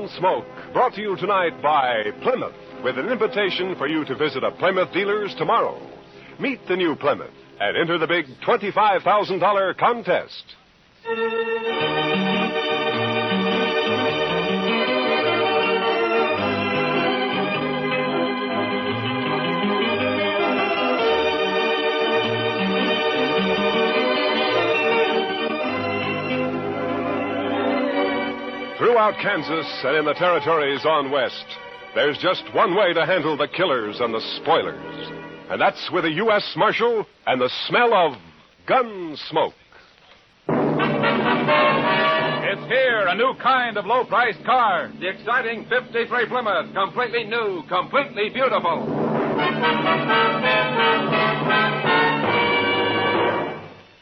Gunsmoke, brought to you tonight by Plymouth, with an invitation for you to visit a Plymouth dealer's tomorrow. Meet the new Plymouth and enter the big $25,000 contest. Throughout Kansas and in the territories on west, there's just one way to handle the killers and the spoilers. And that's with a U.S. Marshal and the smell of Gunsmoke. It's here, a new kind of low-priced car. The exciting 53 Plymouth, completely new, completely beautiful.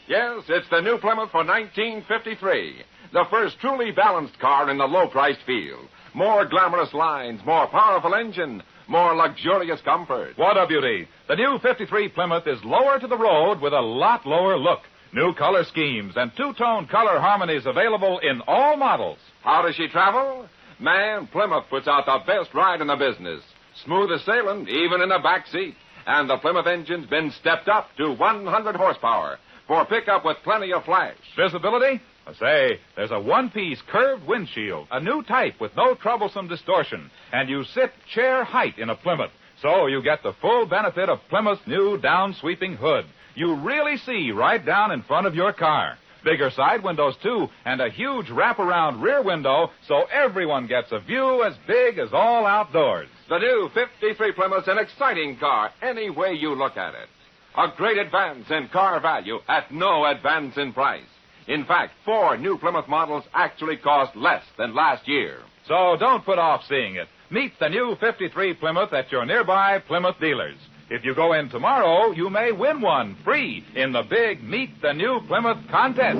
Yes, it's the new Plymouth for 1953. The first truly balanced car in the low-priced field. More glamorous lines, more powerful engine, more luxurious comfort. What a beauty. The new 53 Plymouth is lower to the road with a lot lower look. New color schemes and two-tone color harmonies available in all models. How does she travel? Man, Plymouth puts out the best ride in the business. Smooth as sailing, even in the back seat. And the Plymouth engine's been stepped up to 100 horsepower for pickup with plenty of flash. Visibility? Say, there's a one-piece curved windshield, a new type with no troublesome distortion, and you sit chair height in a Plymouth, so you get the full benefit of Plymouth's new down-sweeping hood. You really see right down in front of your car. Bigger side windows, too, and a huge wraparound rear window, so everyone gets a view as big as all outdoors. The new 53 Plymouth's an exciting car, any way you look at it. A great advance in car value at no advance in price. In fact, 4 new Plymouth models actually cost less than last year. So don't put off seeing it. Meet the new 53 Plymouth at your nearby Plymouth dealers. If you go in tomorrow, you may win one free in the big Meet the New Plymouth contest.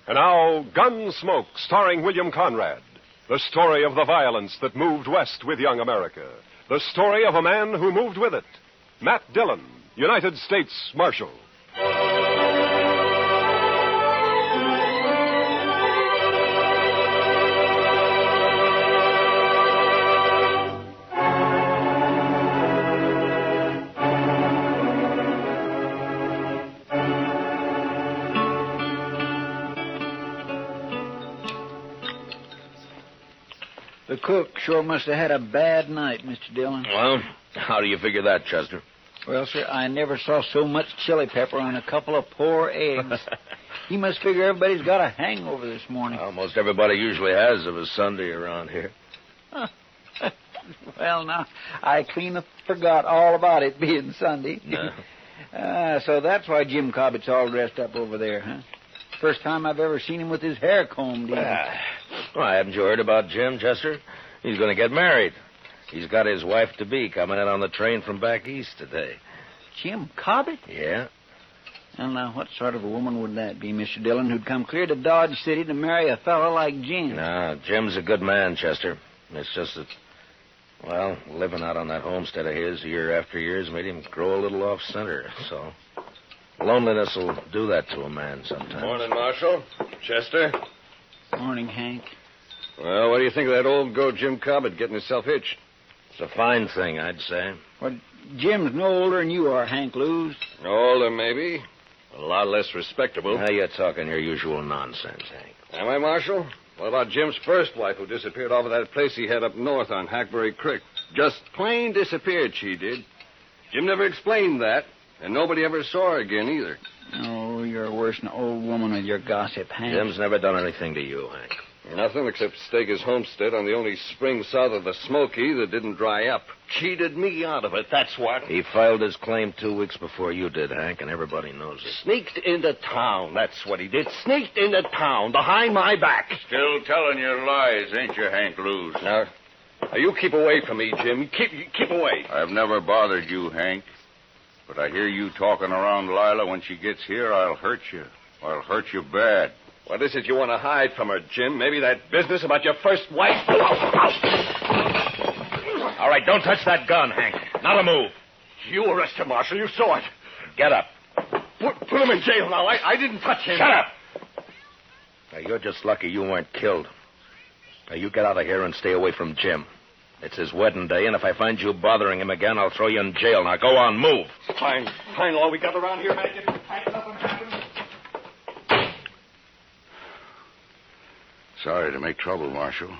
And now, Gunsmoke, starring William Conrad. The story of the violence that moved west with young America. The story of a man who moved with it. Matt Dillon, United States Marshal. The cook sure must have had a bad night, Mr. Dillon. Well, how do you figure that, Chester? Well, sir, I never saw so much chili pepper on a couple of poor eggs. He must figure everybody's got a hangover this morning. Almost everybody usually has of a Sunday around here. Well, now, I clean forgot all about it being Sunday. So that's why Jim Cobbit's all dressed up over there, huh? First time I've ever seen him with his hair combed in. Well, haven't you heard about Jim, Chester? He's going to get married. He's got his wife-to-be coming in on the train from back east today. Jim Cobbit? Yeah. Well, now, what sort of a woman would that be, Mr. Dillon, who'd come clear to Dodge City to marry a fellow like Jim? No, Jim's a good man, Chester. It's just that, well, living out on that homestead of his year after year has made him grow a little off-center, so loneliness will do that to a man sometimes. Morning, Marshal. Chester. Morning, Hank. Well, what do you think of that old goat Jim Cobbit getting himself hitched? It's a fine thing, I'd say. Well, Jim's no older than you are, Hank Lewis. Older, maybe. A lot less respectable. Now you're talking your usual nonsense, Hank. Am I, Marshal? What about Jim's first wife who disappeared off of that place he had up north on Hackberry Creek? Just plain disappeared, she did. Jim never explained that, and nobody ever saw her again either. Oh, you're worse than an old woman with your gossip, Hank. Jim's never done anything to you, Hank. Nothing except stake his homestead on the only spring south of the Smoky that didn't dry up. Cheated me out of it, that's what. He filed his claim 2 weeks before you did, Hank, and everybody knows it. Sneaked into town, that's what he did. Sneaked into town behind my back. Still telling your lies, ain't you, Hank Lewis? Now, you keep away from me, Jim. Keep away. I've never bothered you, Hank. But I hear you talking around Lyla. When she gets here, I'll hurt you. I'll hurt you bad. What is it you want to hide from her, Jim? Maybe that business about your first wife? All right, don't touch that gun, Hank. Not a move. You arrest him, Marshal. You saw it. Get up. Put him in jail now. I didn't touch him. Shut up. Now, you're just lucky you weren't killed. Now, you get out of here and stay away from Jim. It's his wedding day, and if I find you bothering him again, I'll throw you in jail. Now, go on, move. Fine all we got around here, man. Get packed up and happened. Sorry to make trouble, Marshal,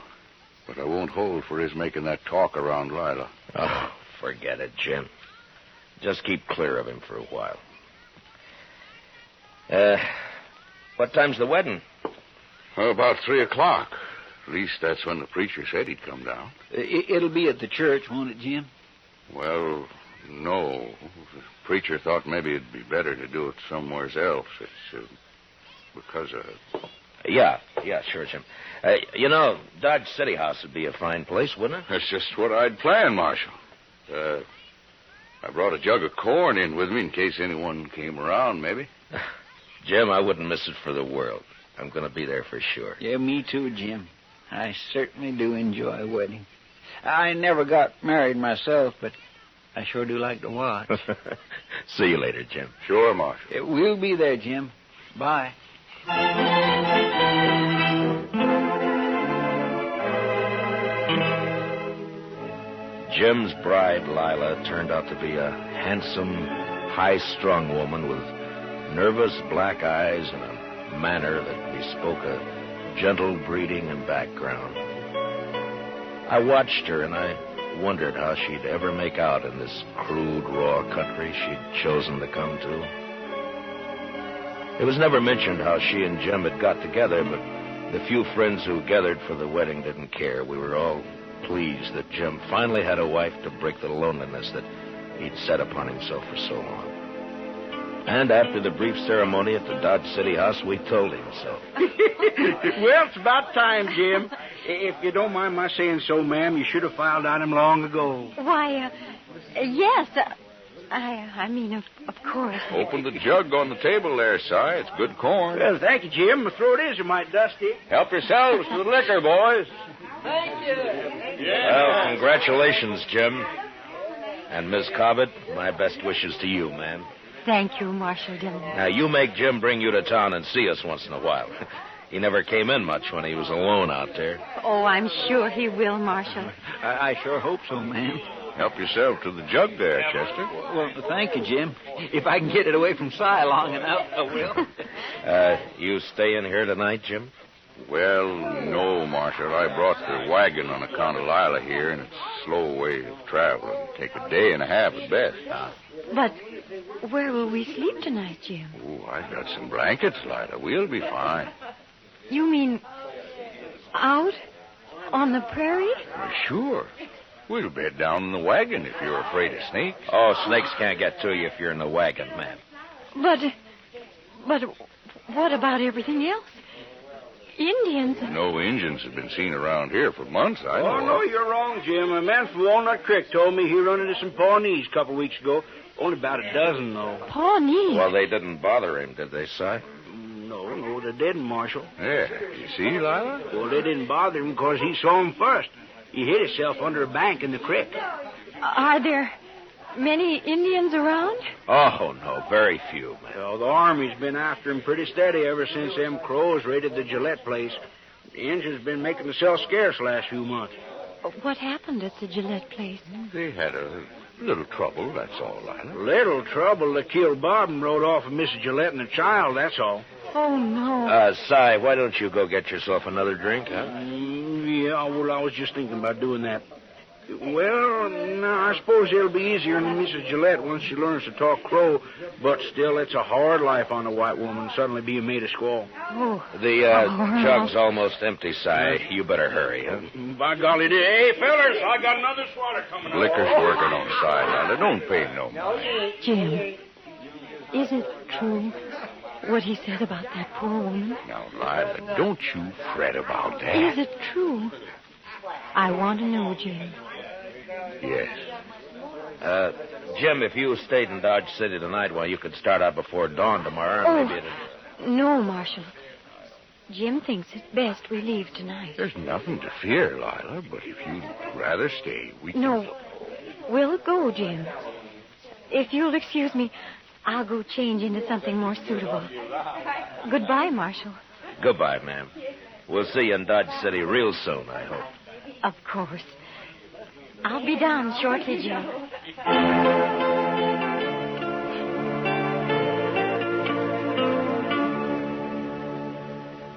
but I won't hold for his making that talk around Lyla. Oh, forget it, Jim. Just keep clear of him for a while. What time's the wedding? About 3 o'clock. At least that's when the preacher said he'd come down. It'll be at the church, won't it, Jim? Well, no. The preacher thought maybe it'd be better to do it somewhere else. It's because of... Yeah, sure, Jim. Dodge City House would be a fine place, wouldn't it? That's just what I'd planned, Marshal. I brought a jug of corn in with me in case anyone came around, maybe. Jim, I wouldn't miss it for the world. I'm going to be there for sure. Yeah, me too, Jim. I certainly do enjoy weddings. I never got married myself, but I sure do like to watch. See you later, Jim. Sure, Marshal. We'll be there, Jim. Bye. Jim's bride, Lyla, turned out to be a handsome, high-strung woman with nervous black eyes and a manner that bespoke a gentle breeding and background. I watched her, and I wondered how she'd ever make out in this crude, raw country she'd chosen to come to. It was never mentioned how she and Jim had got together, but the few friends who gathered for the wedding didn't care. We were all pleased that Jim finally had a wife to break the loneliness that he'd set upon himself for so long. And after the brief ceremony at the Dodge City House, we told him so. Well, it's about time, Jim. If you don't mind my saying so, ma'am, you should have filed on him long ago. Why, yes. I mean, of course. Open the jug on the table there, Si. It's good corn. Well, thank you, Jim. My throat is a mite dusty. Help yourselves to the liquor, boys. Thank you. Well, congratulations, Jim. And Miss Cobbit, my best wishes to you, ma'am. Thank you, Marshal Dillon. Now, you make Jim bring you to town and see us once in a while. He never came in much when he was alone out there. Oh, I'm sure he will, Marshal. I sure hope so, ma'am. Help yourself to the jug there, Chester. Well, thank you, Jim. If I can get it away from Si long enough, I will. You staying here tonight, Jim? Well, no, Marshal. I brought the wagon on account of Lyla here, and it's a slow way of traveling. It'll take a day and a half at best. But where will we sleep tonight, Jim? Oh, I've got some blankets, Lyla. We'll be fine. You mean out on the prairie? Well, sure. We'll bed down in the wagon if you're afraid of snakes. Oh, snakes can't get to you if you're in the wagon, ma'am. But what about everything else? Indians. No Indians have been seen around here for months, I know. Oh, no, you're wrong, Jim. A man from Walnut Creek told me he run into some Pawnees a couple weeks ago. Only about a dozen, though. Pawnees? Well, they didn't bother him, did they, Si? No, they didn't, Marshal. Yeah. You see, Lyla? Well, they didn't bother him because he saw him first. He hid himself under a bank in the creek. Are there many Indians around? Oh, no, very few, ma'am. Well, the Army's been after him pretty steady ever since them Crows raided the Gillette place. The Indians been making themselves scarce last few months. What happened at the Gillette place? They had a little trouble, that's all, Lyla. Little trouble. They killed Bob and rode off with Mrs. Gillette and the child, that's all. Oh, no. Si, why don't you go get yourself another drink, huh? Yeah, well, I was just thinking about doing that. Well, no, I suppose it'll be easier on Mrs. Gillette once she learns to talk Crow, but still, it's a hard life on a white woman, suddenly being made a squaw. Oh. The jug's almost empty, Si. You better hurry, huh? By golly, hey, fellers, I got another swatter coming. Liquor's working on the side, Lyla. Don't pay no mind. Jim, is it true what he said about that poor woman? Now, Lyla, don't you fret about that. Is it true? I want to know, Jim. Yes. Jim, if you stayed in Dodge City tonight, well, you could start out before dawn tomorrow. Oh, Maybe no, Marshal. Jim thinks it's best we leave tonight. There's nothing to fear, Lyla, but if you'd rather stay, we can... No, we'll go, Jim. If you'll excuse me, I'll go change into something more suitable. Goodbye, Marshal. Goodbye, ma'am. We'll see you in Dodge City real soon, I hope. Of course. I'll be down shortly, Joe.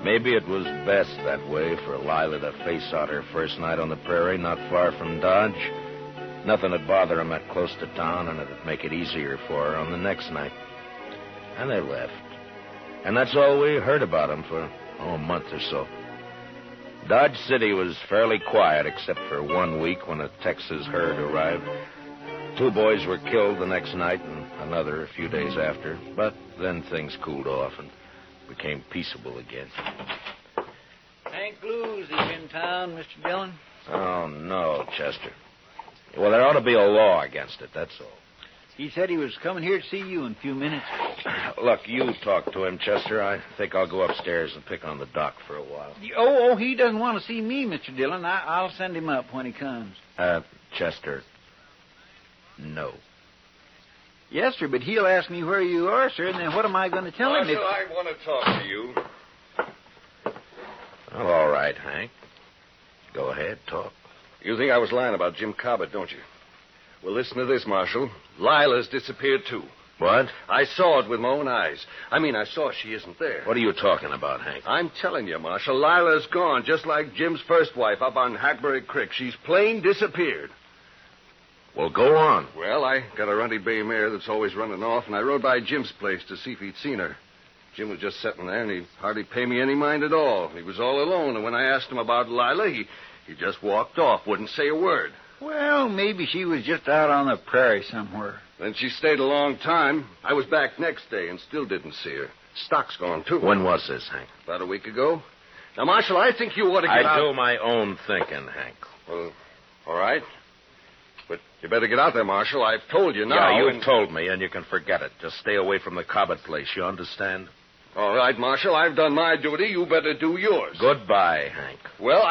Maybe it was best that way for Lyla to face out her first night on the prairie, not far from Dodge. Nothing would bother him that close to town, and it'd make it easier for her on the next night. And they left. And that's all we heard about them for, a month or so. Dodge City was fairly quiet, except for 1 week when a Texas herd arrived. 2 boys were killed the next night, and another a few days after. But then things cooled off and became peaceable again. Hank Blues is in town, Mr. Dillon. Oh, no, Chester. Well, there ought to be a law against it, that's all. He said he was coming here to see you in a few minutes. Look, you talk to him, Chester. I think I'll go upstairs and pick on the doc for a while. Oh, he doesn't want to see me, Mr. Dillon. I'll send him up when he comes. Chester, no. Yes, sir, but he'll ask me where you are, sir, and then what am I going to tell him? Marshal, I want to talk to you. Well, all right, Hank. Go ahead, talk. You think I was lying about Jim Cobbit, don't you? Well, listen to this, Marshal. Lila's disappeared, too. What? I saw it with my own eyes. I saw she isn't there. What are you talking about, Hank? I'm telling you, Marshal, Lila's gone, just like Jim's first wife up on Hackberry Creek. She's plain disappeared. Well, go on. Well, I got a runty bay mare that's always running off, and I rode by Jim's place to see if he'd seen her. Jim was just sitting there, and he hardly paid me any mind at all. He was all alone, and when I asked him about Lyla, he just walked off, wouldn't say a word. Well, maybe she was just out on the prairie somewhere. Then she stayed a long time. I was back next day and still didn't see her. Stock's gone, too. When was this, Hank? About a week ago. Now, Marshal, I think you ought to get out... I do my own thinking, Hank. Well, all right. But you better get out there, Marshal. I've told you now. Yeah, you've told me, and you can forget it. Just stay away from the Cobbit place, you understand? All right, Marshal. I've done my duty. You better do yours. Goodbye, Hank. Well,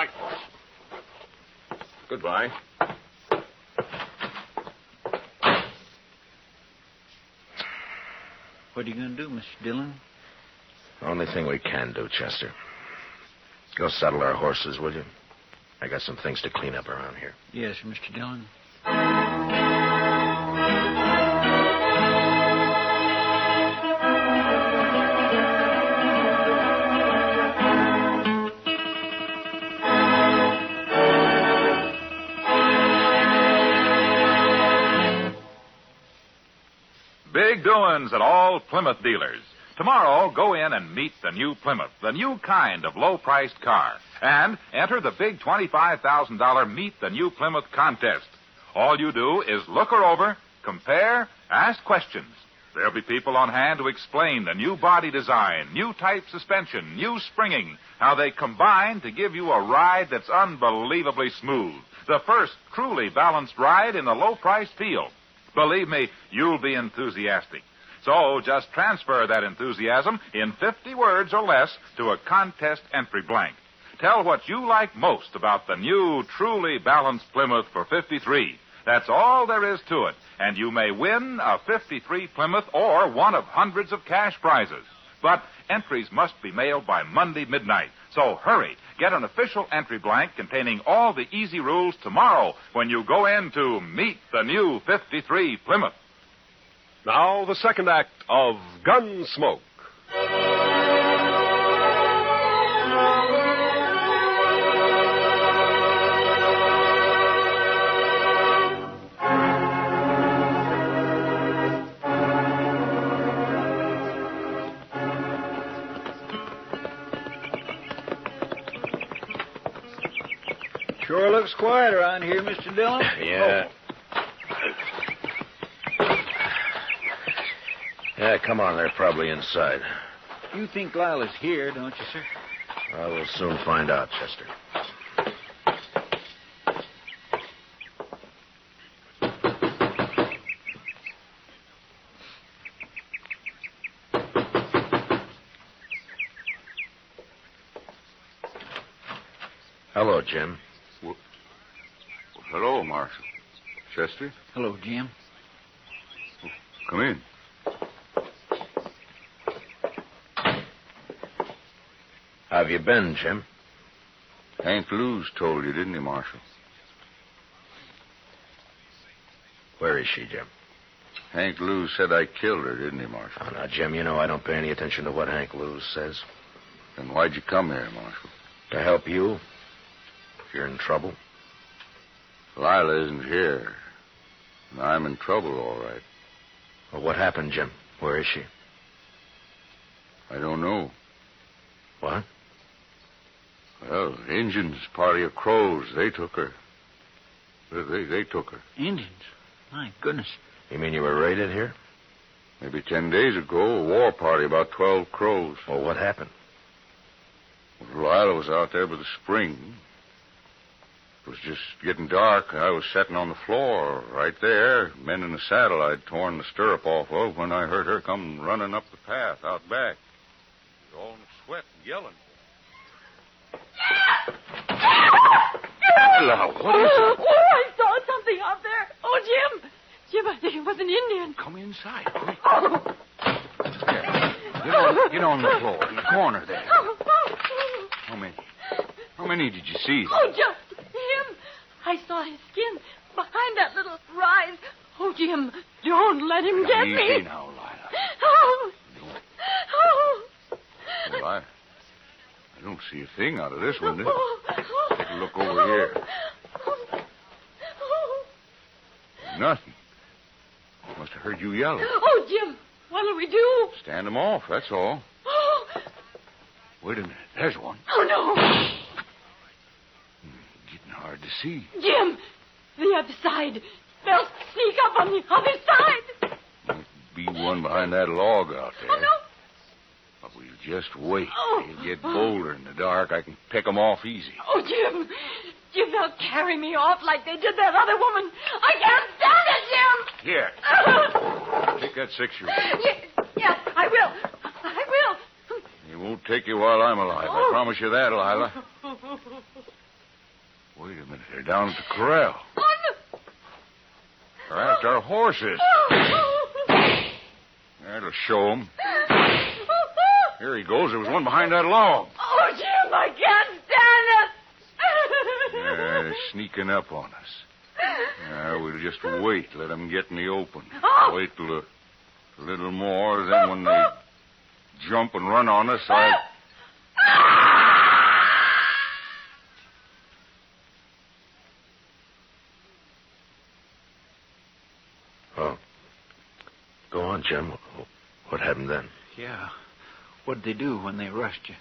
Goodbye. What are you going to do, Mr. Dillon? Only thing we can do, Chester. Go saddle our horses, will you? I got some things to clean up around here. Yes, Mr. Dillon. Big doings at all Plymouth dealers. Tomorrow, go in and meet the new Plymouth, the new kind of low-priced car. And enter the big $25,000 Meet the New Plymouth contest. All you do is look her over, compare, ask questions. There'll be people on hand to explain the new body design, new type suspension, new springing, how they combine to give you a ride that's unbelievably smooth. The first truly balanced ride in the low-priced field. Believe me, you'll be enthusiastic. So just transfer that enthusiasm in 50 words or less to a contest entry blank. Tell what you like most about the new, truly balanced Plymouth for 53. That's all there is to it, and you may win a 53 Plymouth or one of hundreds of cash prizes. But entries must be mailed by Monday midnight. So hurry, get an official entry blank containing all the easy rules tomorrow when you go in to meet the new 53 Plymouth. Now, the second act of Gunsmoke. Sure looks quiet around here, Mr. Dillon. Yeah. Yeah, come on. They're probably inside. You think Lila's here, don't you, sir? I will soon find out, Chester. Hello, Jim. Well, hello, Marshal. Chester? Hello, Jim. Come in. How have you been, Jim? Hank Lou's told you, didn't he, Marshal? Where is she, Jim? Hank Lou said I killed her, didn't he, Marshal? Oh, now, Jim, you know I don't pay any attention to what Hank Lou says. Then why'd you come here, Marshal? To help you. If you're in trouble. Lyla isn't here. And I'm in trouble, all right. Well, what happened, Jim? Where is she? I don't know. What? Well, Injuns, party of Crows, they took her. They took her. Indians? My goodness. You mean you were raided here? Maybe 10 days ago, a war party, about 12 Crows. Well, what happened? Well, Lyla was out there by the spring. It was just getting dark. I was sitting on the floor right there, mending the saddle I'd torn the stirrup off of when I heard her come running up the path out back. She was all in a sweat and yelling. Lyla, what is it? Oh, I saw something out there. Oh, Jim. Jim, I think it was an Indian. Come inside, quick. Oh. Get on the floor, in the corner there. How many did you see? Oh, just him. I saw his skin behind that little rise. Oh, Jim, don't let him get me. Easy now, Lyla. Oh. Oh. Well, I don't see a thing out of this window. Take a look over here. Nothing. Must have heard you yelling. Oh, Jim, what'll we do? Stand them off, that's all. Oh, Wait a minute. There's one. oh no. Getting hard to see. Jim, the other side. They'll sneak up on the other side. Might be one behind that log out there. Oh, no. But we'll just wait. Oh. They'll get bolder in the dark. I can pick them off easy. Oh, Jim. Jim, they'll carry me off like they did that other woman. I can't stand it, Jim. Here. Take that 6-shooter. Yes, I will. I will. It won't take you while I'm alive. I promise you that, Lyla. Wait a minute. They're down at the corral. Oh, no. They're after our horses. That'll show them. Here he goes. There was one behind that log. Oh, Jim, I can't stand it. Yeah, they're sneaking up on us. We'll just wait. Let them get in the open. Oh. Wait till a little more. Then when they jump and run on us, I... Oh. Go on, Jim. What happened then? Yeah. What'd they do when they rushed you?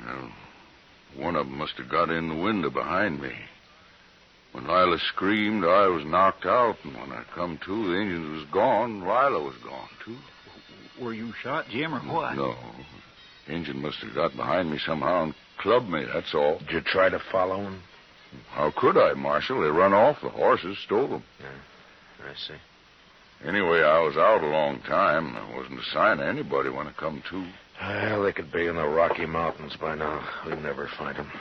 Well, one of them must have got in the window behind me. When Lyla screamed, I was knocked out, and when I come to, the engine was gone. Lyla was gone, too. Were you shot, Jim, or what? No. The engine must have got behind me somehow and clubbed me, that's all. Did you try to follow him? How could I, Marshal? They run off. The horses stole them. Yeah, I see. Anyway, I was out a long time. There wasn't a sign of anybody when I come to. Well, they could be in the Rocky Mountains by now. We'd never find them.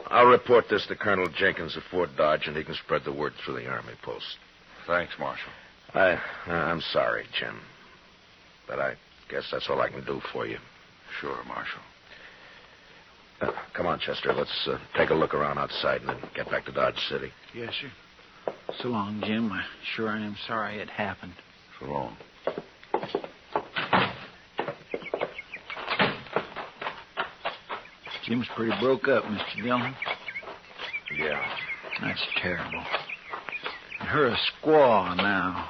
I'll report this to Colonel Jenkins at Fort Dodge, and he can spread the word through the Army post. Thanks, Marshal. I'm sorry, Jim. But I guess that's all I can do for you. Sure, Marshal. Come on, Chester. Let's take a look around outside and then get back to Dodge City. Yes, sir. So long, Jim. I sure am sorry it happened. So long. Jim's pretty broke up, Mr. Dillon. Yeah. That's terrible. And her a squaw now.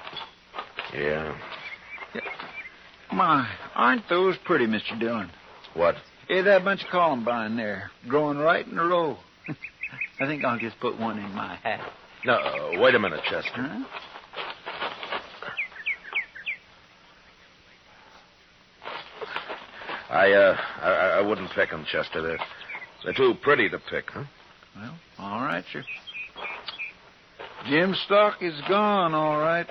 Yeah. My, aren't those pretty, Mr. Dillon? What? Hey, that bunch of columbine there, growing right in a row. I think I'll just put one in my hat. No, wait a minute, Chester. Huh? I wouldn't pick them, Chester. They're too pretty to pick, huh? Well, all right, sir. Jim's stock is gone, all right.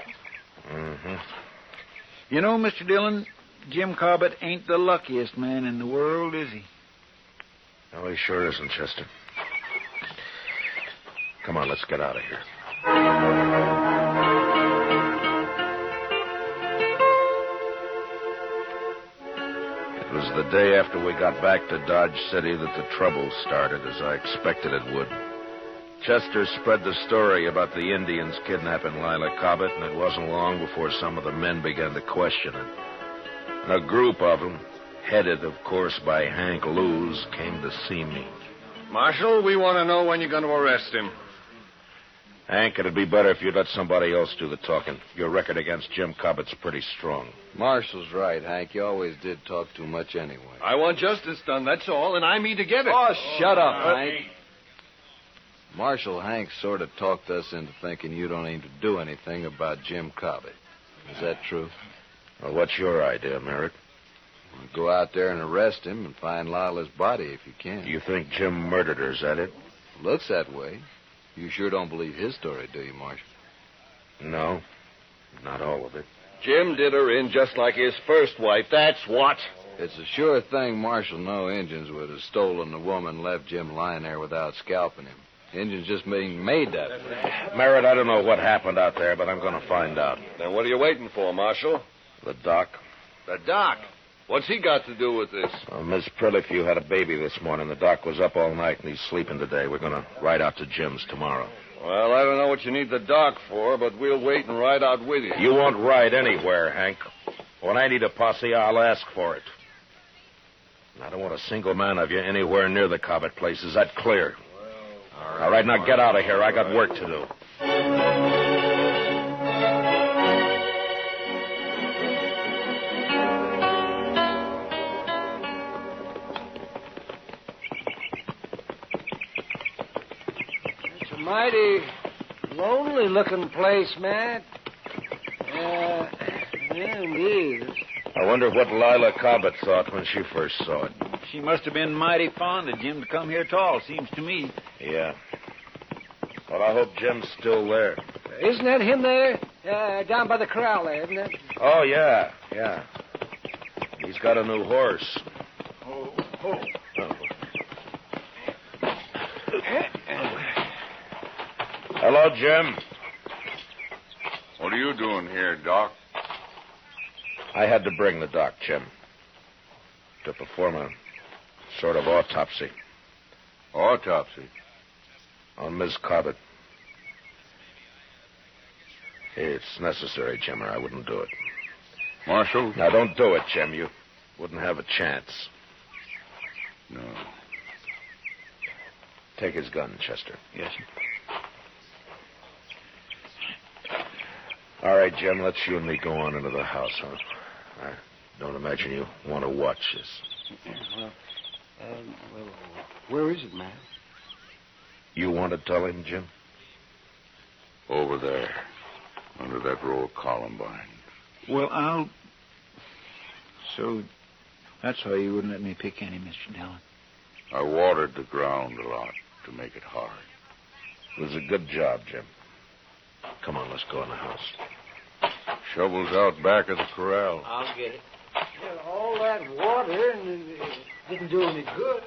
Mm-hmm. You know, Mr. Dillon, Jim Cobbit ain't the luckiest man in the world, is he? No, he sure isn't, Chester. Come on, let's get out of here. It was the day after we got back to Dodge City that the trouble started, as I expected it would. Chester spread the story about the Indians kidnapping Lyla Cobbit, and it wasn't long before some of the men began to question it. And a group of them, headed, of course, by Hank Lewis, came to see me. Marshal, we want to know when you're going to arrest him. Hank, it'd be better if you'd let somebody else do the talking. Your record against Jim Cobbit's pretty strong. Marshall's right, Hank. You always did talk too much anyway. I want justice done, that's all, and I mean to get it. Oh, shut up, Hank. Marshal Hank sort of talked us into thinking you don't aim to do anything about Jim Cobbit. Is that true? Well, what's your idea, Merritt? Well, go out there and arrest him and find Lila's body if you can. You think Jim murdered her, is that it? Looks that way. You sure don't believe his story, do you, Marshal? No, not all of it. Jim did her in just like his first wife, that's what. It's a sure thing Marshal no Injuns would have stolen the woman and left Jim lying there without scalping him. Injuns just being made that way. Merritt, I don't know what happened out there, but I'm going to find out. Then what are you waiting for, Marshal? The doc. The doc? What's he got to do with this? Well, Miss Prillifew had a baby this morning. The doc was up all night, and he's sleeping today. We're going to ride out to Jim's tomorrow. Well, I don't know what you need the doc for, but we'll wait and ride out with you. You won't ride anywhere, Hank. When I need a posse, I'll ask for it. I don't want a single man of you anywhere near the Cobbit place. Is that clear? All right, now get out of here. I got work to do. It's a mighty lonely-looking place, Matt. Yeah, indeed. I wonder what Lyla Cobbit thought when she first saw it. She must have been mighty fond of Jim to come here at all, seems to me. Yeah. Well, I hope Jim's still there. Isn't that him there? Down by the corral there, isn't it? Oh, yeah. He's got a new horse. Oh. Hello, Jim. What are you doing here, Doc? I had to bring the doc, Jim, to perform a sort of autopsy. Autopsy? On Miss Cobbit. It's necessary, Jim, or I wouldn't do it. Marshal? Now, don't do it, Jim. You wouldn't have a chance. No. Take his gun, Chester. Yes, sir. All right, Jim, let's you and me go on into the house, huh? I don't imagine you want to watch this. Well, where is it, Matt? You want to tell him, Jim? Over there, under that row of columbines. Well, So, that's why you wouldn't let me pick any, Mr. Dillon. I watered the ground a lot to make it hard. It was a good job, Jim. Come on, let's go in the house. Shovels out back of the corral. I'll get it. Well, all that water and it didn't do any good.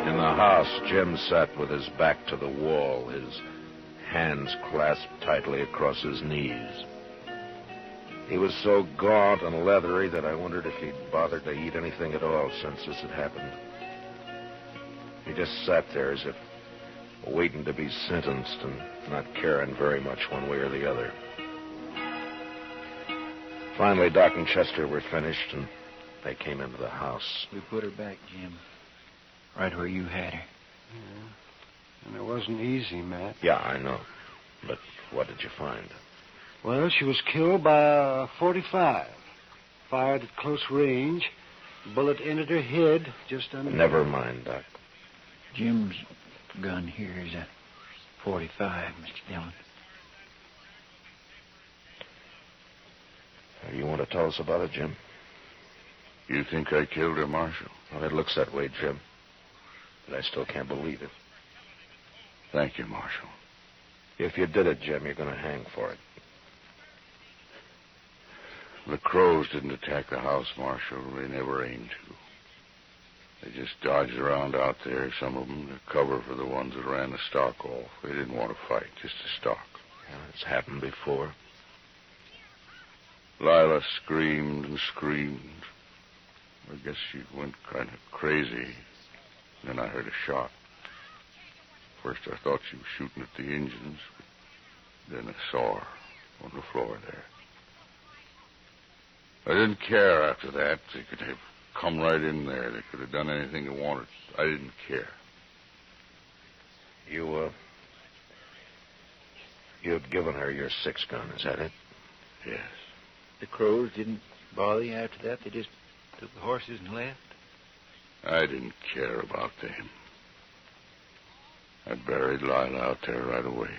In the house, Jim sat with his back to the wall, his hands clasped tightly across his knees. He was so gaunt and leathery that I wondered if he'd bothered to eat anything at all since this had happened. He just sat there as if waiting to be sentenced and not caring very much one way or the other. Finally, Doc and Chester were finished, and they came into the house. We put her back, Jim. Right where you had her. Yeah. And it wasn't easy, Matt. Yeah, I know. But what did you find? Well, she was killed by a .45. Fired at close range. Bullet entered her head just under... Never mind, Doc. Jim's gun here is a .45, Mr. Dillon. You want to tell us about it, Jim? You think I killed her, Marshal? Well, it looks that way, Jim. But I still can't believe it. Thank you, Marshal. If you did it, Jim, you're going to hang for it. The crows didn't attack the house, Marshal. They never aimed to. They just dodged around out there, some of them, to cover for the ones that ran the stock off. They didn't want to fight, just to stalk. Yeah, it's happened before. Lyla screamed and screamed. I guess she went kind of crazy. Then I heard a shot. First I thought she was shooting at the engines, but then I saw her on the floor there. I didn't care after that. They could have come right in there. They could have done anything they wanted. I didn't care. You had given her your 6-gun, is that it? Yes. The crows didn't bother you after that? They just took the horses and left? I didn't care about them. I buried Lyla out there right away.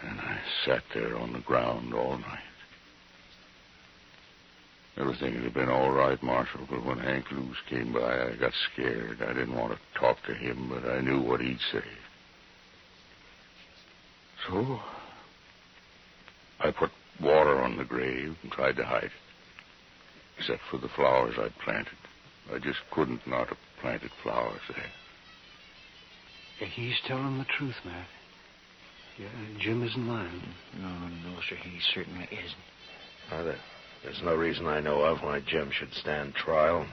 And I sat there on the ground all night. Everything would have been all right, Marshal, but when Hank Lewis came by, I got scared. I didn't want to talk to him, but I knew what he'd say. So, I put water on the grave and tried to hide it. Except for the flowers I'd planted. I just couldn't not have planted flowers there. He's telling the truth, Matt. Yeah, Jim isn't lying. No, sir, he certainly isn't. There's no reason I know of why Jim should stand trial.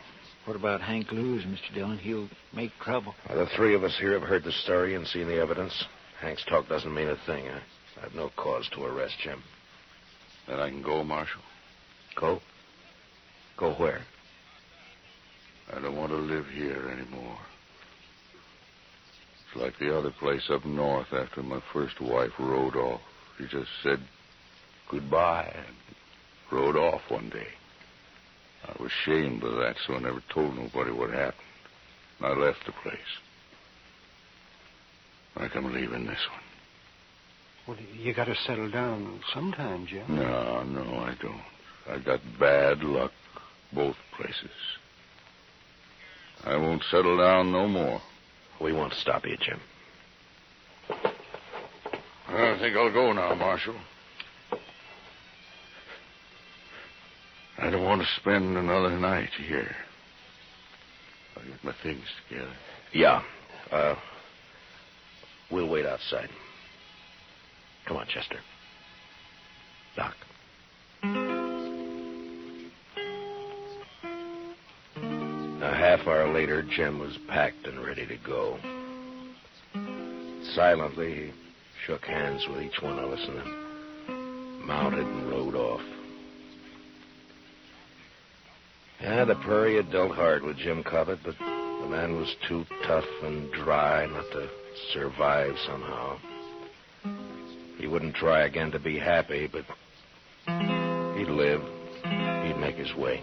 What about Hank Lewis, Mr. Dillon? He'll make trouble. The 3 of us here have heard the story and seen the evidence. Hank's talk doesn't mean a thing. I have no cause to arrest Jim. Then I can go, Marshal. Go? Go where? I don't want to live here anymore. It's like the other place up north after my first wife rode off. She just said goodbye and rode off one day. I was ashamed of that, so I never told nobody what happened. And I left the place. Like I'm leaving this one. Well, you got to settle down sometime, Jim. No, I don't. I got bad luck both places. I won't settle down no more. We won't stop you, Jim. I think I'll go now, Marshal. I don't want to spend another night here. I'll get my things together. Yeah. We'll wait outside. Come on, Chester. Doc. A half hour later, Jim was packed and ready to go. Silently, he shook hands with each one of us and then mounted and rode off. Yeah, the Prairie had dealt hard with Jim Cobbit, but the man was too tough and dry not to survive somehow. He wouldn't try again to be happy, but he'd live. He'd make his way.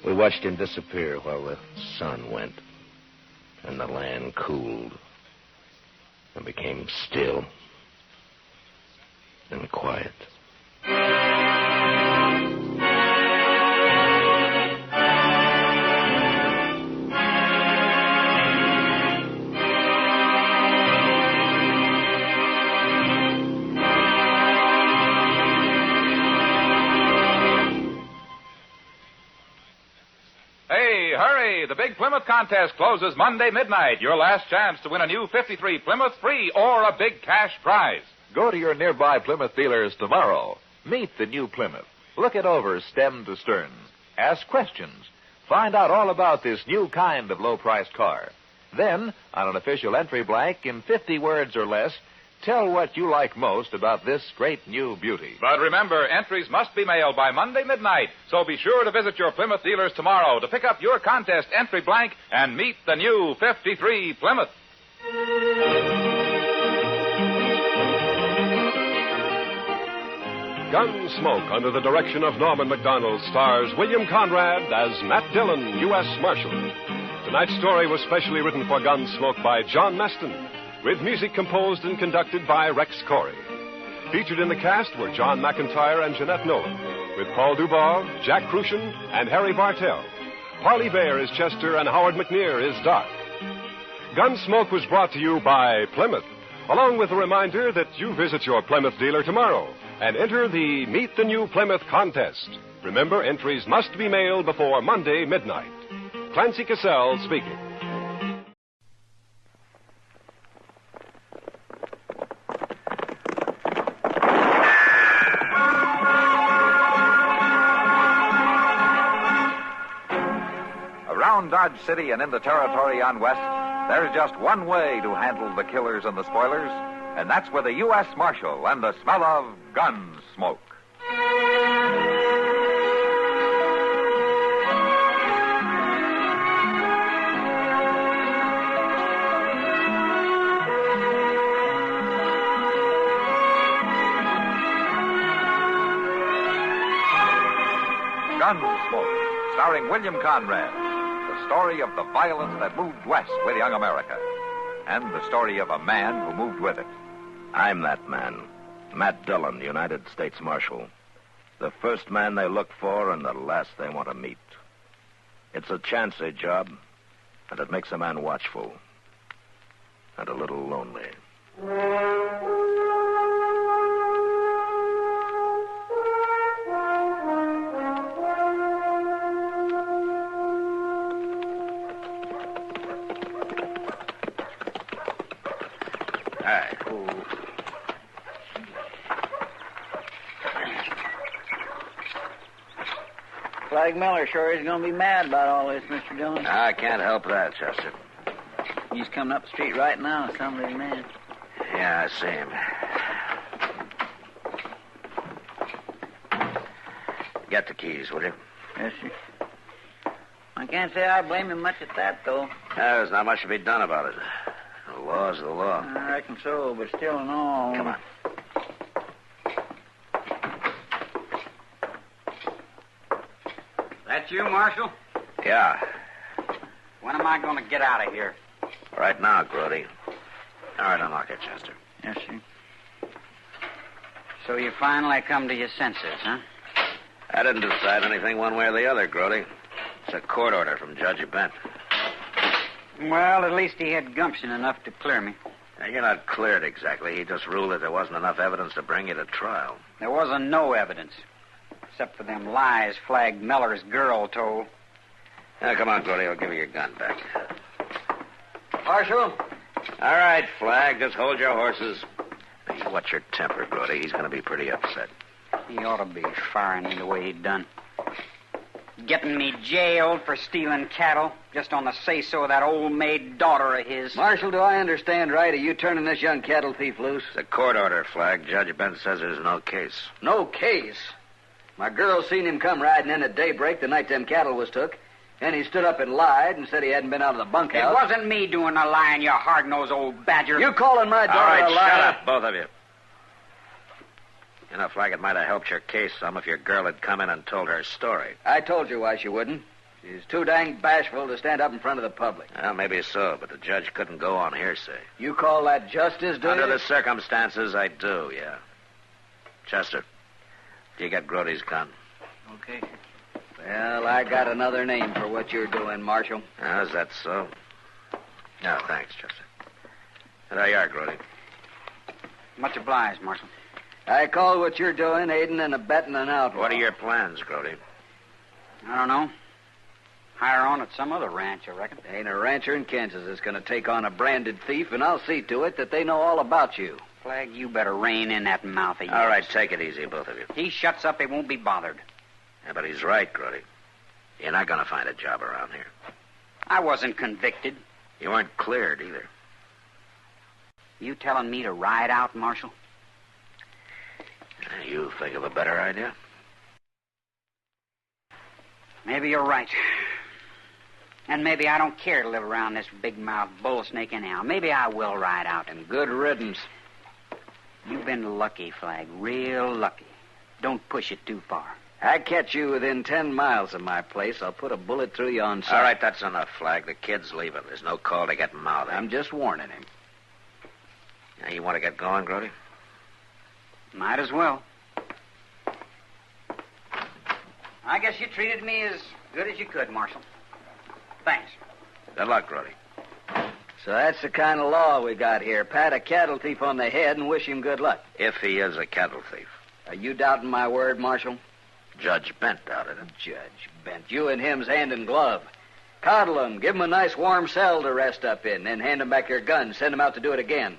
We watched him disappear while the sun went, and the land cooled and became still and quiet. Hurry! The Big Plymouth contest closes Monday midnight. Your last chance to win a new 53 Plymouth free or a big cash prize. Go to your nearby Plymouth dealers tomorrow. Meet the new Plymouth. Look it over stem to stern. Ask questions. Find out all about this new kind of low-priced car. Then, on an official entry blank in 50 words or less, tell what you like most about this great new beauty. But remember, entries must be mailed by Monday midnight, so be sure to visit your Plymouth dealers tomorrow to pick up your contest entry blank and meet the new 53 Plymouth. Gunsmoke, under the direction of Norman MacDonald, stars William Conrad as Matt Dillon, U.S. Marshal. Tonight's story was specially written for Gunsmoke by John Meston, with music composed and conducted by Rex Corey. Featured in the cast were John McIntyre and Jeanette Nolan, with Paul Dubois, Jack Crucian, and Harry Bartell. Parley Baer is Chester, and Howard McNear is Doc. Gunsmoke was brought to you by Plymouth, along with a reminder that you visit your Plymouth dealer tomorrow and enter the Meet the New Plymouth contest. Remember, entries must be mailed before Monday midnight. Clancy Cassell speaking. Around Dodge City and in the territory on West, there's just one way to handle the killers and the spoilers, and that's with a U.S. Marshal and the smell of Gunsmoke. Gunsmoke, starring William Conrad. The story of the violence that moved west with young America. And the story of a man who moved with it. I'm that man. Matt Dillon, United States Marshal. The first man they look for and the last they want to meet. It's a chancy job, and it makes a man watchful. And a little lonely. Flag Miller sure is going to be mad about all this, Mr. Dillon. I can't help that, Chester. He's coming up the street right now, some of his men. Yeah, I see him. Get the keys, will you? Yes, sir. I can't say I blame him much at that, though. There's not much to be done about it. The law's the law. I reckon so, but still and all... Come on. That you, Marshal? Yeah. When am I going to get out of here? Right now, Grody. All right, unlock it, Chester. Yes, sir. So you finally come to your senses, huh? I didn't decide anything one way or the other, Grody. It's a court order from Judge Bent. Well, at least he had gumption enough to clear me. Now, you're not cleared exactly. He just ruled that there wasn't enough evidence to bring you to trial. There wasn't no evidence. Except for them lies Flag Miller's girl told. Now, come on, Grody. I'll give you your gun back. Marshal? All right, Flag. Just hold your horses. Now, you watch your temper, Grody. He's going to be pretty upset. He ought to be firing me the way he done. Getting me jailed for stealing cattle just on the say-so of that old maid daughter of his. Marshal, do I understand right? Are you turning this young cattle thief loose? It's a court order, Flag. Judge Bent says there's no case. No case? My girl seen him come riding in at daybreak the night them cattle was took, and he stood up and lied and said he hadn't been out of the bunkhouse. It wasn't me doing the lying, you hard-nosed old badger. You calling my daughter All right, a liar? shut up, both of you. You know, Flag, it might have helped your case some if your girl had come in and told her story. I told you why she wouldn't. She's too dang bashful to stand up in front of the public. Well, maybe so, but the judge couldn't go on hearsay. You call that justice, do Under you? the circumstances, I do, yeah. Chester, do you get Grody's gun? Okay. Well, I got another name for what you're doing, Marshal. Oh, is that so? No, thanks, Chester. There you are, Grody. Much obliged, Marshal. I call what you're doing aiding and abetting an outlaw. What are your plans, Grody? I don't know. Hire on at some other ranch, I reckon. There ain't a rancher in Kansas that's going to take on a branded thief, and I'll see to it that they know all about you. Flag, you better rein in that mouth of yours. All right, take it easy, both of you. He shuts up, he won't be bothered. Yeah, but he's right, Grody. You're not going to find a job around here. I wasn't convicted. You weren't cleared either. You telling me to ride out, Marshal? You think of a better idea? Maybe you're right. And maybe I don't care to live around this big-mouthed bull snake anyhow. Maybe I will ride out. And good riddance. You've been lucky, Flag. Real lucky. Don't push it too far. I catch you within 10 miles of my place, I'll put a bullet through you on sight. All right, that's enough, Flag. The kid's leaving. There's no call to get mouthy. I'm just warning him. Now, you want to get going, Grody? Might as well. I guess you treated me as good as you could, Marshal. Thanks. Good luck, Grody. So that's the kind of law we got here. Pat a cattle thief on the head and wish him good luck. If he is a cattle thief. Are you doubting my word, Marshal? Judge Bent doubted it. Judge Bent, you and him's hand in glove. Coddle him, give him a nice warm cell to rest up in, then hand him back your gun, send him out to do it again.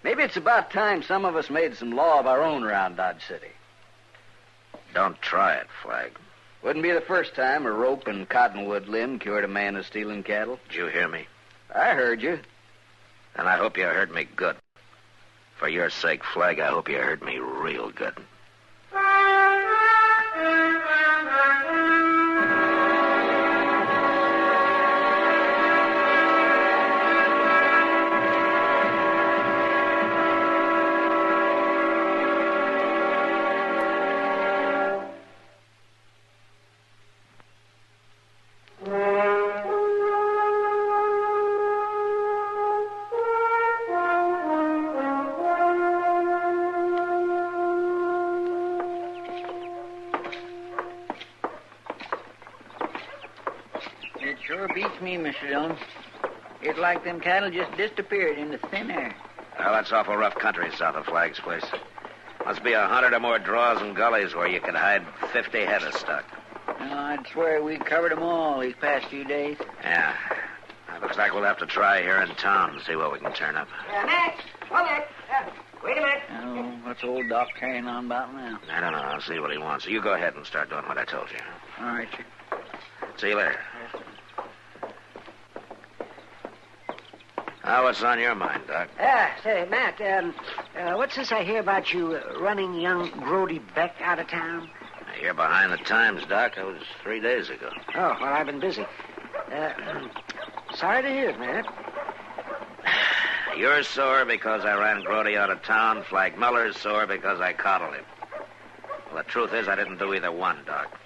Maybe it's about time some of us made some law of our own around Dodge City. Don't try it, Flag. Wouldn't be the first time a rope and cottonwood limb cured a man of stealing cattle. Did you hear me? I heard you. And I hope you heard me good. For your sake, Flag, I hope you heard me real good. It sure beats me, Mr. Dillon. It's like them cattle just disappeared into thin air. Well, that's awful rough country south of Flag's place. Must be 100 or more draws and gullies where you could hide 50 head of stock. I'd swear we covered them all these past few days. Yeah. It looks like we'll have to try here in town and see what we can turn up. Matt! Oh, Matt! Wait a minute. Oh, what's old Doc carrying on about now? I don't know. I'll see what he wants. So you go ahead and start doing what I told you. All right, sir. See you later. Now, what's on your mind, Doc? Say, Matt, what's this I hear about you running young Grody Beck out of town? You're behind the times, Doc. That was 3 days ago. Oh, well, I've been busy. Sorry to hear it, Matt. You're sore because I ran Grody out of town. Flag Miller's sore because I coddled him. Well, the truth is I didn't do either one, Doc.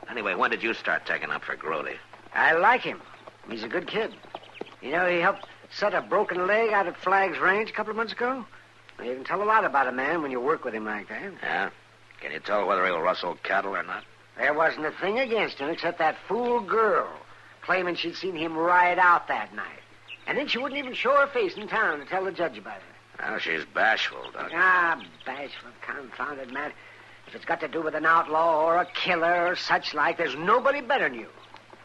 Anyway, when did you start taking up for Grody? I like him. He's a good kid. You know, he helped set a broken leg out at Flag's ranch a couple of months ago. You can tell a lot about a man when you work with him like that. Yeah? Can you tell whether he'll rustle cattle or not? There wasn't a thing against him except that fool girl claiming she'd seen him ride out that night. And then she wouldn't even show her face in town to tell the judge about it. Well, she's bashful, Doc. Bashful, confounded man. If it's got to do with an outlaw or a killer or such like, there's nobody better than you.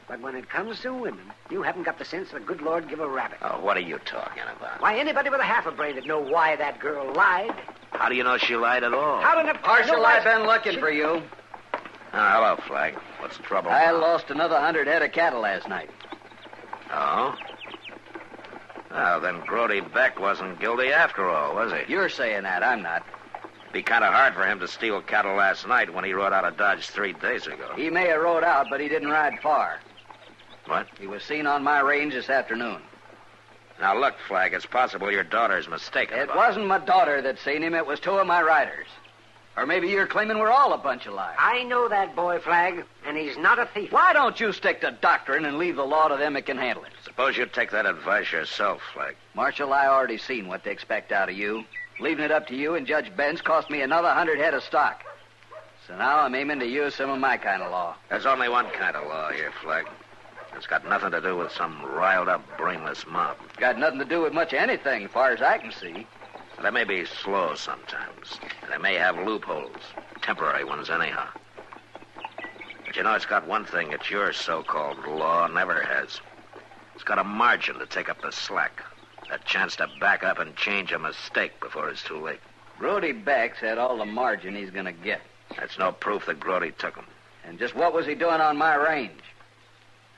But when it comes to women, you haven't got the sense the good Lord give a rabbit. Oh, what are you talking about? Why, anybody with a half a brain would know why that girl lied. How do you know she lied at all? How did it... Marshal, I've been looking for you. Hello, Flag. What's the trouble? I lost another 100 head of cattle last night. Oh? Well, then Grody Beck wasn't guilty after all, was he? You're saying that. I'm not. Be kind of hard for him to steal cattle last night when he rode out of Dodge 3 days ago. He may have rode out, but he didn't ride far. What? He was seen on my range this afternoon. Now, look, Flag, it's possible your daughter's mistaken. It wasn't my daughter that seen him. It was two of my riders. Or maybe you're claiming we're all a bunch of liars. I know that boy, Flag, and he's not a thief. Why don't you stick to doctrine and leave the law to them that can handle it? Suppose you take that advice yourself, Flag. Marshal, I already seen what they expect out of you. Leaving it up to you and Judge Benz cost me another 100 head of stock. So now I'm aiming to use some of my kind of law. There's only one kind of law here, Flag. It's got nothing to do with some riled-up, brainless mob. Got nothing to do with much of anything, as far as I can see. They may be slow sometimes. And they may have loopholes. Temporary ones, anyhow. But you know, it's got one thing that your so-called law never has. It's got a margin to take up the slack. A chance to back up and change a mistake before it's too late. Grody Beck's had all the margin he's going to get. That's no proof that Grody took him. And just what was he doing on my range?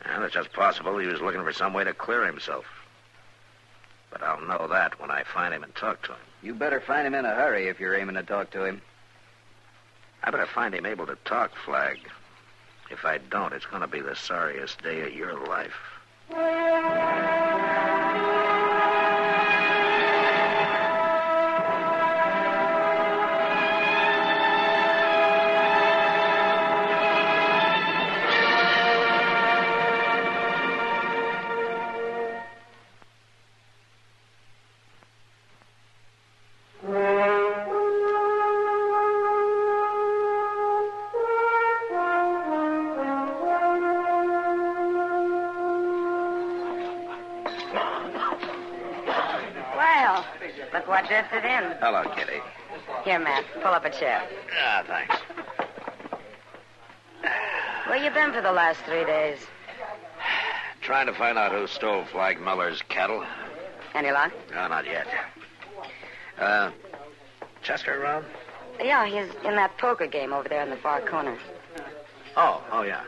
Well, it's just possible he was looking for some way to clear himself. But I'll know that when I find him and talk to him. You better find him in a hurry if you're aiming to talk to him. I better find him able to talk, Flag. If I don't, it's going to be the sorriest day of your life. Look what just it in. Hello, Kitty. Here, Matt, pull up a chair. Ah, thanks. Where you been for the last 3 days? Trying to find out who stole Flag Miller's cattle. Any luck? No, not yet. Chester around? Yeah, he's in that poker game over there in the far corner. Oh, yeah.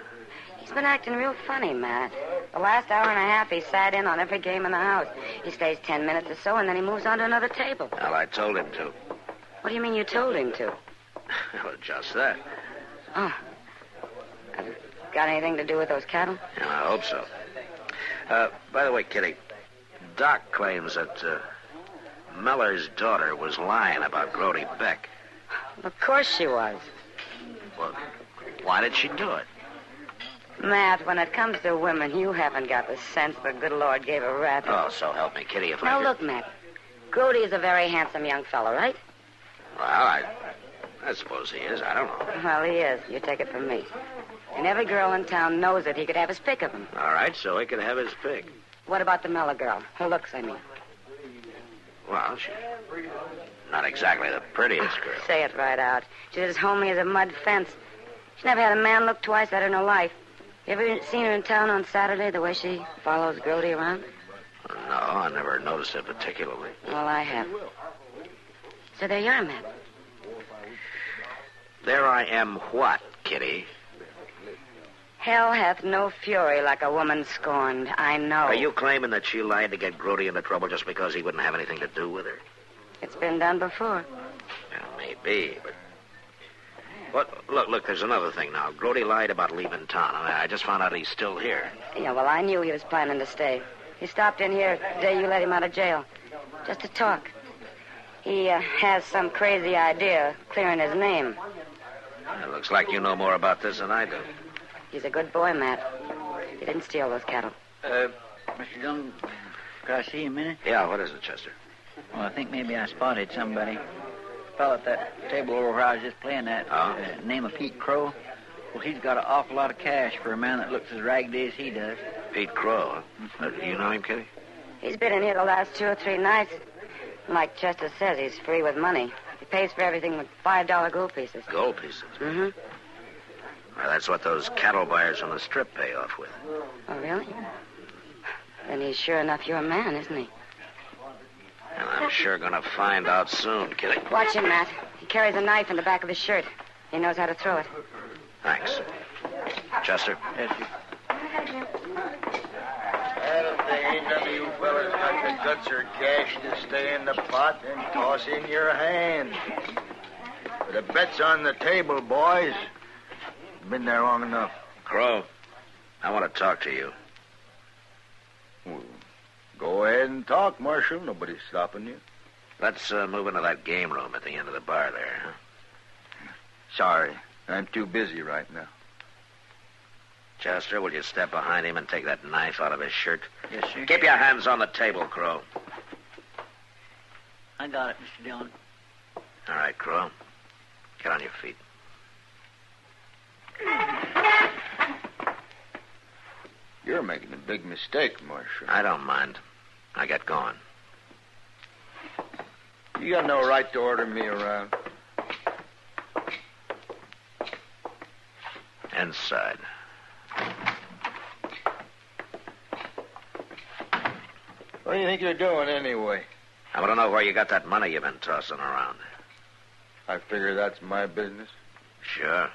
He's been acting real funny, Matt. The last hour and a half, he sat in on every game in the house. He stays 10 minutes or so, and then he moves on to another table. Well, I told him to. What do you mean you told him to? Well, just that. Oh. Has it got anything to do with those cattle? Yeah, I hope so. By the way, Kitty, Doc claims that Miller's daughter was lying about Grody Beck. Of course she was. Well, why did she do it? Matt, when it comes to women, you haven't got the sense the good Lord gave a rabbit. Oh, so help me, Kitty, if I Now, could... look, Matt. Grody is a very handsome young fellow, right? Well, I suppose he is. I don't know. Well, he is. You take it from me. And every girl in town knows that he could have his pick of them. All right, so he could have his pick. What about the Miller girl? Her looks, I mean. Well, she's not exactly the prettiest girl. Say it right out. She's as homely as a mud fence. She's never had a man look twice at her in her life. You ever seen her in town on Saturday, the way she follows Grody around? No, I never noticed it particularly. Well, I have. So there you are, Matt. There I am what, Kitty? Hell hath no fury like a woman scorned. I know. Are you claiming that she lied to get Grody into trouble just because he wouldn't have anything to do with her? It's been done before. Well, maybe, but... Look, there's another thing now. Grody lied about leaving town. I just found out he's still here. Yeah, well, I knew he was planning to stay. He stopped in here the day you let him out of jail. Just to talk. He has some crazy idea of clearing his name. It looks like you know more about this than I do. He's a good boy, Matt. He didn't steal those cattle. Mr. Dillon, could I see you a minute? Yeah, what is it, Chester? Well, I think maybe I spotted somebody. Fellow at that table over where I was just playing that. Name of Pete Crow. Well, he's got an awful lot of cash for a man that looks as raggedy as he does. Pete Crow, huh? Do you know him, Kitty? He's been in here the last 2 or 3 nights. Like Chester says, he's free with money. He pays for everything with $5 gold pieces. Gold pieces? Mm-hmm. Well, that's what those cattle buyers from the strip pay off with. Oh, really? Then he's sure enough your man, isn't he? And I'm sure gonna find out soon, Kitty. Watch him, Matt. He carries a knife in the back of his shirt. He knows how to throw it. Thanks. Chester? Yes, sir. Well, if there ain't none of you fellas got the guts or cash to stay in the pot, then toss in your hand. The bet's on the table, boys. Been there long enough. Crow, I want to talk to you. Well, go ahead and talk, Marshal. Nobody's stopping you. Let's move into that game room at the end of the bar there, huh? Sorry, I'm too busy right now. Chester, will you step behind him and take that knife out of his shirt? Yes, sir. Keep your hands on the table, Crow. I got it, Mr. Dillon. All right, Crow. Get on your feet. You're making a big mistake, Marshal. I don't mind. I get going. You got no right to order me around. Inside. What do you think you're doing, anyway? I want to know where you got that money you've been tossing around. I figure that's my business. Sure.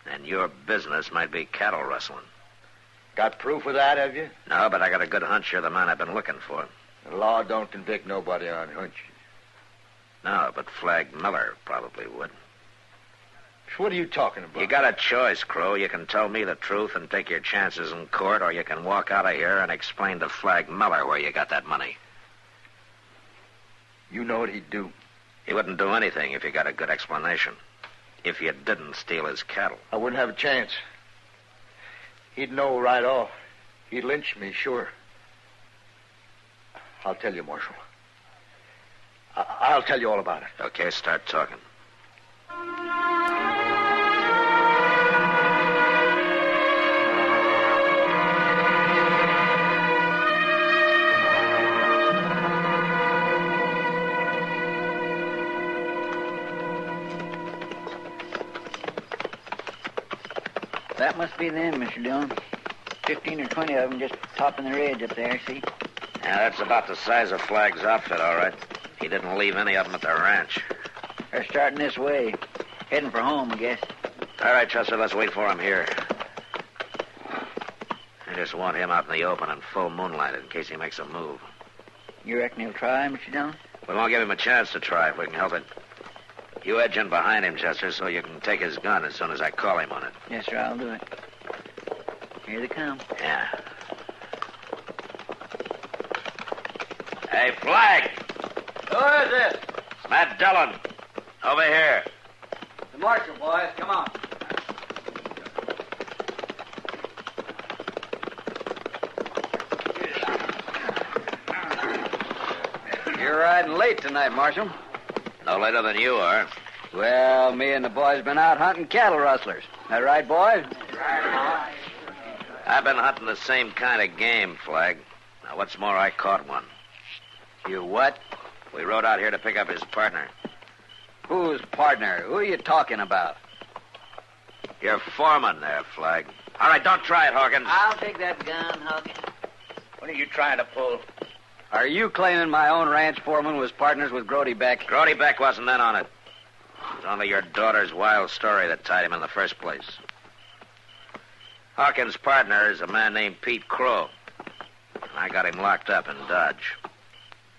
And your business might be cattle rustling. Got proof of that, have you? No, but I got a good hunch you're the man I've been looking for. The law don't convict nobody on hunches. No, but Flag Miller probably would. What are you talking about? You got a choice, Crow. You can tell me the truth and take your chances in court, or you can walk out of here and explain to Flag Miller where you got that money. You know what he'd do. He wouldn't do anything if you got a good explanation. If you didn't steal his cattle. I wouldn't have a chance. He'd know right off. He'd lynch me, sure. I'll tell you, Marshal. I'll tell you all about it. Okay, start talking. That must be them, Mr. Dillon. 15 or 20 of them just topping the ridge up there, see? Yeah, that's about the size of Flag's outfit, all right. He didn't leave any of them at the ranch. They're starting this way. Heading for home, I guess. All right, Chester, let's wait for him here. I just want him out in the open in full moonlight in case he makes a move. You reckon he'll try, Mr. Dillon? We won't give him a chance to try if we can help it. You edge in behind him, Chester, so you can take his gun as soon as I call him on it. Yes, sir, I'll do it. Here they come. Yeah. Hey, Flag! Who is this? It's Matt Dillon. Over here. The marshal, boys. Come on. You're riding late tonight, Marshal. No later than you are. Well, me and the boys been out hunting cattle rustlers. That right, boys? I've been hunting the same kind of game, Flag. Now, what's more, I caught one. You what? We rode out here to pick up his partner. Whose partner? Who are you talking about? Your foreman there, Flag. All right, don't try it, Hawkins. I'll take that gun, Hawkins. What are you trying to pull? Are you claiming my own ranch foreman was partners with Grody Beck? Grody Beck wasn't in on it. It was only your daughter's wild story that tied him in the first place. Hawkins' partner is a man named Pete Crow. I got him locked up in Dodge.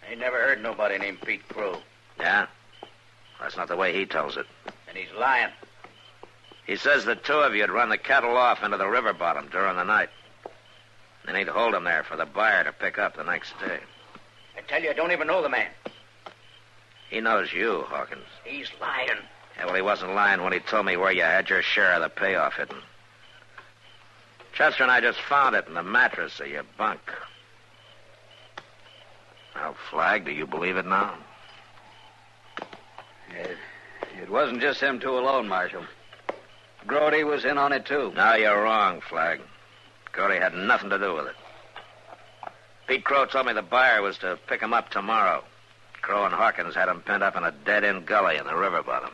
I ain't never heard nobody named Pete Crow. Yeah? That's not the way he tells it. And he's lying. He says the two of you had run the cattle off into the river bottom during the night. And he'd hold them there for the buyer to pick up the next day. I tell you, I don't even know the man. He knows you, Hawkins. He's lying. Yeah, well, he wasn't lying when he told me where you had your share of the payoff hidden. Chester and I just found it in the mattress of your bunk. Now, Flag, do you believe it now? It wasn't just them two alone, Marshal. Grody was in on it, too. No, you're wrong, Flag. Grody had nothing to do with it. Pete Crow told me the buyer was to pick him up tomorrow. Crow and Hawkins had him pinned up in a dead-end gully in the river bottom.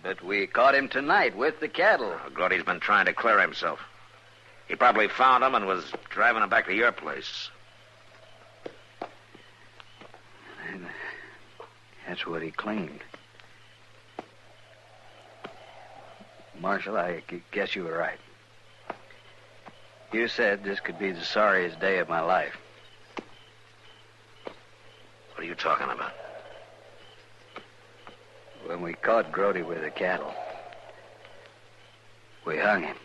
But we caught him tonight with the cattle. Grody's been trying to clear himself. He probably found him and was driving him back to your place. That's what he claimed. Marshal, I guess you were right. You said this could be the sorriest day of my life. What are you talking about? When we caught Grody with the cattle, we hung him.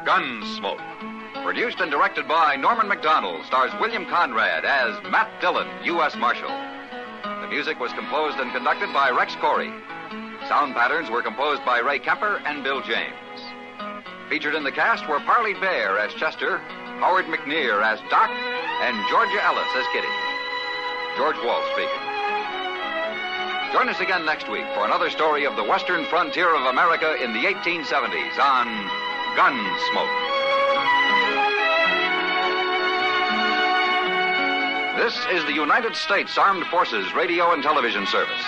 Gunsmoke. Produced and directed by Norman McDonald, stars William Conrad as Matt Dillon, U.S. Marshal. The music was composed and conducted by Rex Corey. Sound patterns were composed by Ray Kemper and Bill James. Featured in the cast were Parley Bear as Chester, Howard McNear as Doc, and Georgia Ellis as Kitty. George Wall speaking. Join us again next week for another story of the western frontier of America in the 1870s on Gunsmoke. This is the United States Armed Forces Radio and Television Service.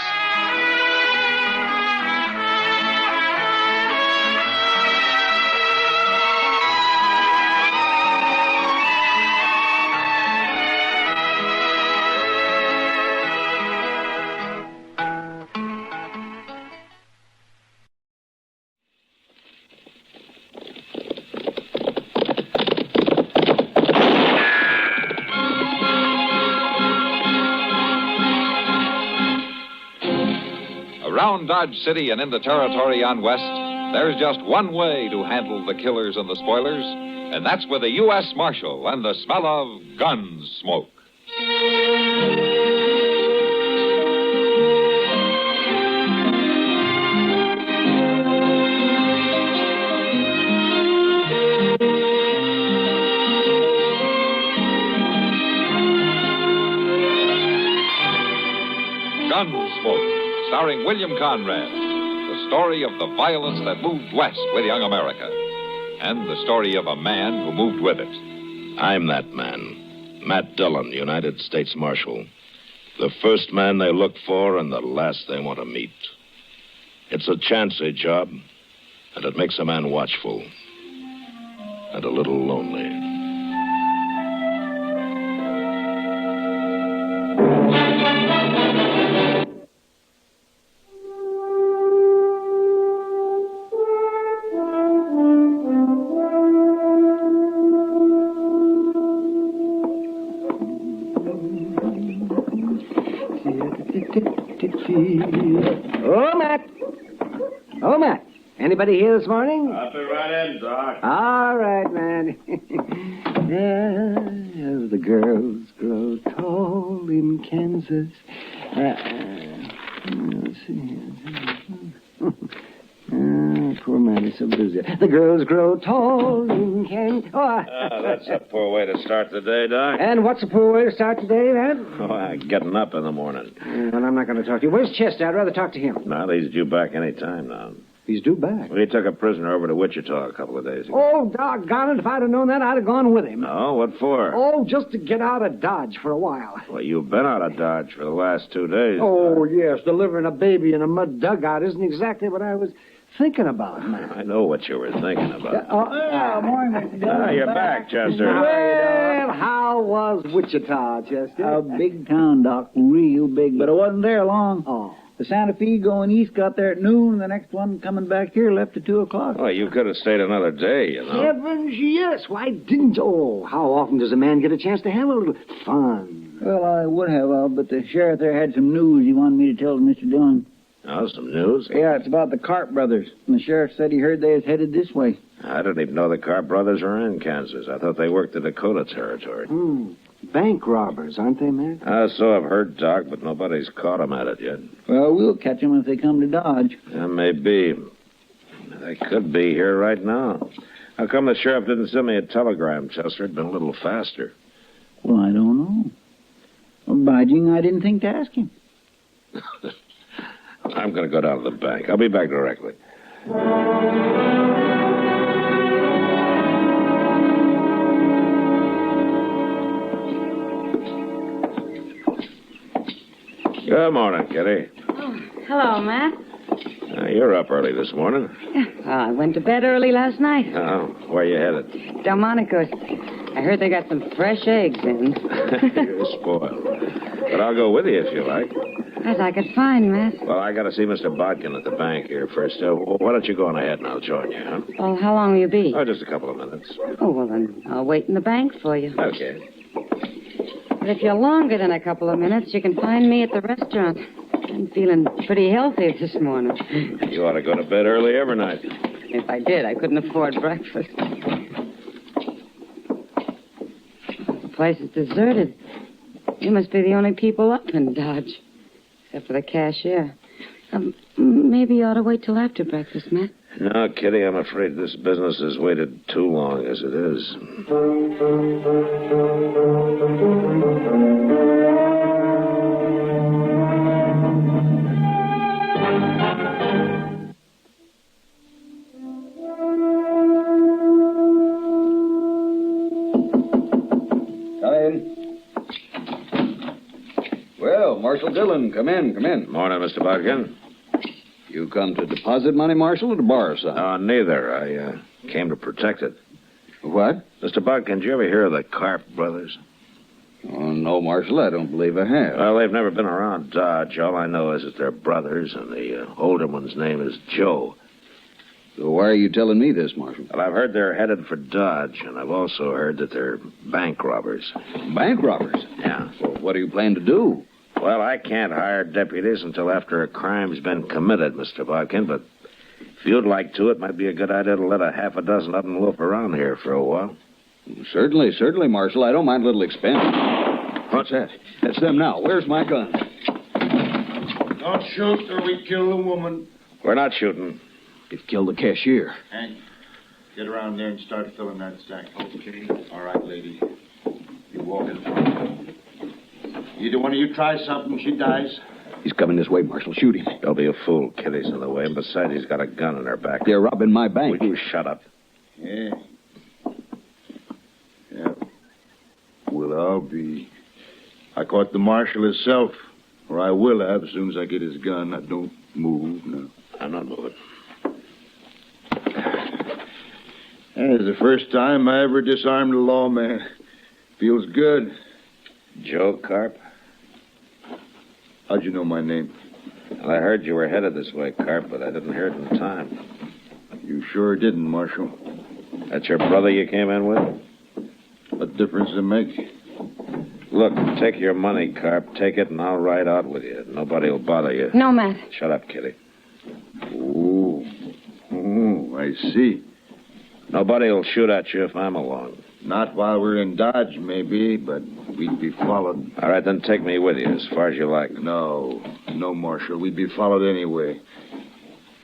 Around Dodge City and into territory on west, there's just one way to handle the killers and the spoilers, and that's with a U.S. Marshal and the smell of Gunsmoke. Gunsmoke, starring William Conrad. The story of the violence that moved west with young America. And the story of a man who moved with it. I'm that man. Matt Dillon, United States Marshal. The first man they look for and the last they want to meet. It's a chancy job, and it makes a man watchful. And a little lonely. Oh, Matt. Oh, Matt. Anybody here this morning? I'll be right in, Doc. All right, man. As the girls grow tall in Kansas. Let's see. Poor man is so busy. The girls grow tall in Kansas. That's a poor way to start the day, Doc. And what's a poor way to start the day, man? Getting up in the morning. Well, I'm not going to talk to you. Where's Chester? I'd rather talk to him. No, he's due back any time now. He's due back? Well, he took a prisoner over to Wichita a couple of days ago. Oh, doggone it. If I'd have known that, I'd have gone with him. Oh, what for? Oh, just to get out of Dodge for a while. Well, you've been out of Dodge for the last 2 days. Oh, yes. Delivering a baby in a mud dugout isn't exactly what I was thinking about, man. I know what you were thinking about. Morning, Mr. Dillon. You're back, Chester. Well, how was Wichita, Chester? A big town, Doc. Real big. But I wasn't there long. Oh. The Santa Fe going east got there at noon. The next one coming back here left at 2 o'clock. Well, you could have stayed another day, you know. Heavens, yes. Why didn't you? Oh, how often does a man get a chance to have a little fun? Well, I would have, but the sheriff there had some news he wanted me to tell to Mr. Dillon. Oh, some news? Yeah, it's about the Carp brothers. And the sheriff said he heard they was headed this way. I didn't even know the Carp brothers were in Kansas. I thought they worked the Dakota territory. Bank robbers, aren't they, man? So I've heard, Doc, but nobody's caught them at it yet. Well, we'll catch them if they come to Dodge. Yeah, maybe. They could be here right now. How come the sheriff didn't send me a telegram, Chester? It'd been a little faster. Well, I don't know. Well, by jing, I didn't think to ask him. I'm going to go down to the bank. I'll be back directly. Good morning, Kitty. Oh, hello, Matt. You're up early this morning. I went to bed early last night. Oh, where you headed? Delmonico's. I heard they got some fresh eggs in. You're spoiled. But I'll go with you if you like. As I could find, Matt. Well, I got to see Mr. Bodkin at the bank here first. Why don't you go on ahead and I'll join you, huh? Well, how long will you be? Oh, just a couple of minutes. Oh, well, then I'll wait in the bank for you. Okay. But if you're longer than a couple of minutes, you can find me at the restaurant. I'm feeling pretty healthy this morning. You ought to go to bed early every night. If I did, I couldn't afford breakfast. The place is deserted. You must be the only people up in Dodge, except for the cashier. Maybe you ought to wait till after breakfast, Matt. No, Kitty, I'm afraid this business has waited too long as it is. Come in. Well, Marshal Dillon, come in. Morning, Mr. Bodkin. You come to deposit money, Marshal, or to borrow some? Neither. I came to protect it. What? Mr. Bodkin, did you ever hear of the Carp brothers? Oh, no, Marshal, I don't believe I have. Well, they've never been around Dodge. All I know is that they're brothers, and the older one's name is Joe. So why are you telling me this, Marshal? Well, I've heard they're headed for Dodge, and I've also heard that they're bank robbers. Bank robbers? Yeah. Well, what do you plan to do? Well, I can't hire deputies until after a crime's been committed, Mr. Bodkin, but if you'd like to, it might be a good idea to let a half a dozen of them loaf around here for a while. Certainly, Marshal. I don't mind a little expense. What's that? That's them now. Where's my gun? Don't shoot or we kill the woman. We're not shooting. They've killed the cashier. Hank, get around there and start filling that sack. Okay. All right, lady. You walk in front. Either one of you tries something, she dies. He's coming this way, Marshal. Shoot him. Don't be a fool. Kitty's in the way, and besides, he's got a gun in her back. They're robbing my bank. Will you shut up? Yeah. Well, I'll be. I caught the marshal himself, or I will have as soon as I get his gun. I don't move now. I'm not moving. That is the first time I ever disarmed a lawman. Feels good. Joe Carp? How'd you know my name? Well, I heard you were headed this way, Carp, but I didn't hear it in time. You sure didn't, Marshal. That's your brother you came in with? What difference does it make? Look, take your money, Carp. Take it, and I'll ride out with you. Nobody will bother you. No, Matt. Shut up, Kitty. Oh, I see. Nobody will shoot at you if I'm along. Not while we're in Dodge, maybe, but we'd be followed. All right, then take me with you as far as you like. No, Marshal. We'd be followed anyway.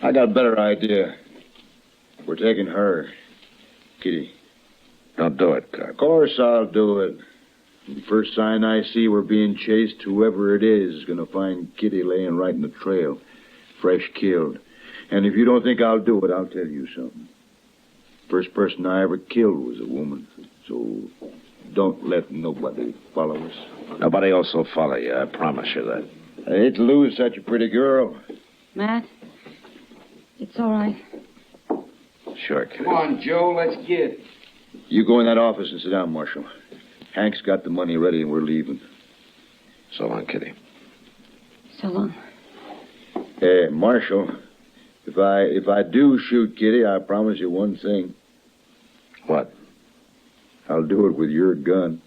I got a better idea. We're taking her. Kitty. Don't do it, Carp. Of course I'll do it. The first sign I see we're being chased, whoever it is going to find Kitty laying right in the trail, fresh killed. And if you don't think I'll do it, I'll tell you something. First person I ever killed was a woman. So don't let nobody follow us. Nobody else will follow you, I promise you that. I hate to lose such a pretty girl. Matt, it's all right. Sure, Kitty. Come on, Joe, let's get it. You go in that office and sit down, Marshal. Hank's got the money ready and we're leaving. So long, Kitty. So long. Marshal, if I do shoot Kitty, I promise you one thing. What? I'll do it with your gun.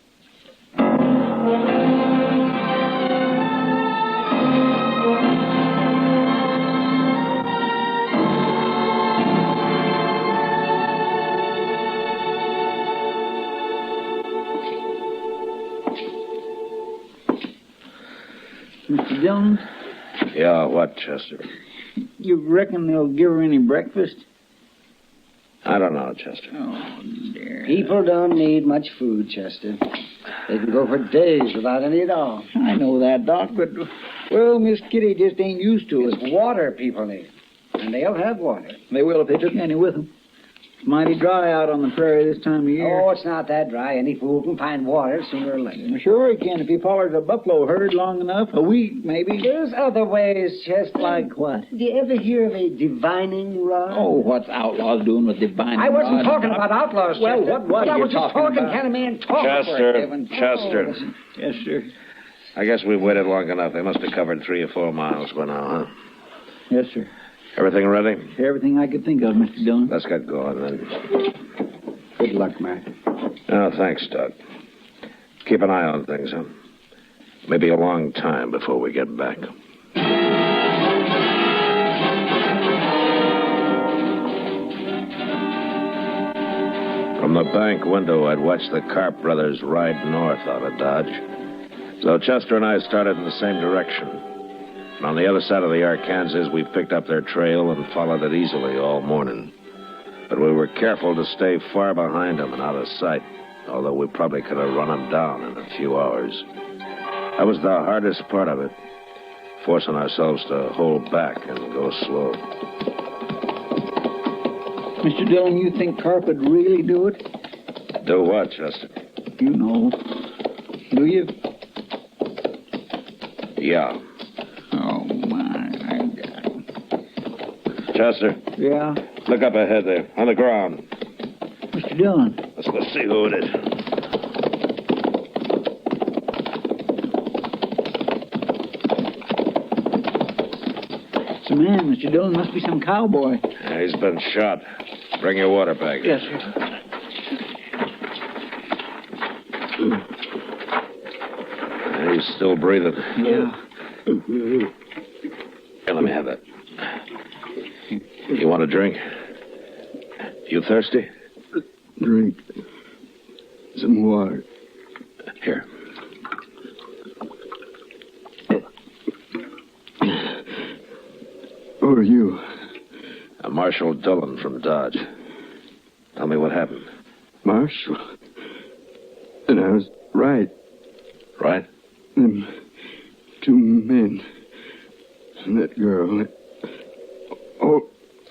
Mr. Dillon? Yeah, what, Chester? You reckon they'll give her any breakfast? I don't know, Chester. Oh, dear. People don't need much food, Chester. They can go for days without any at all. I know that, Doc, but, well, Miss Kitty just ain't used to it. It's water people need, and they'll have water. They will if they took any with them. It's mighty dry out on the prairie this time of year. Oh, it's not that dry. Any fool can find water sooner or later. Sure he can if he followed a buffalo herd long enough. A week, maybe. There's other ways, Chester. Like what? Did you ever hear of a divining rod? Oh, what's outlaws doing with divining I wasn't rod? talking about outlaws, Chester. Well, what was I you was just talking talking, about? can a man talk? Chester. Yes, sir. I guess we've waited long enough. They must have covered 3 or 4 miles by now, huh? Yes, sir. Everything ready? Everything I could think of, Mr. Dillon. Let's get going, then. Good luck, Matt. Oh, thanks, Doc. Keep an eye on things, huh? Maybe a long time before we get back. From the bank window, I'd watched the Carp brothers ride north out of Dodge. So Chester and I started in the same direction. And on the other side of the Arkansas, we picked up their trail and followed it easily all morning. But we were careful to stay far behind them and out of sight, although we probably could have run them down in a few hours. That was the hardest part of it, forcing ourselves to hold back and go slow. Mr. Dillon, you think Carp would really do it? Do what, Chester? You know. Do you? Yeah. Oh, my. I got him. Chester? Yeah? Look up ahead there, on the ground. Mr. Dillon. Let's go see who it is. It's a man, Mr. Dillon. Must be some cowboy. Yeah, he's been shot. Bring your water bag. Yes, sir. He's still breathing. Yeah. Here, let me have that. You want a drink? You thirsty? Drink. Some water. Here. Who are you? I'm Marshal Dillon from Dodge. Tell me what happened. Marshal? And I was right. Right? Them 2 men. And that girl.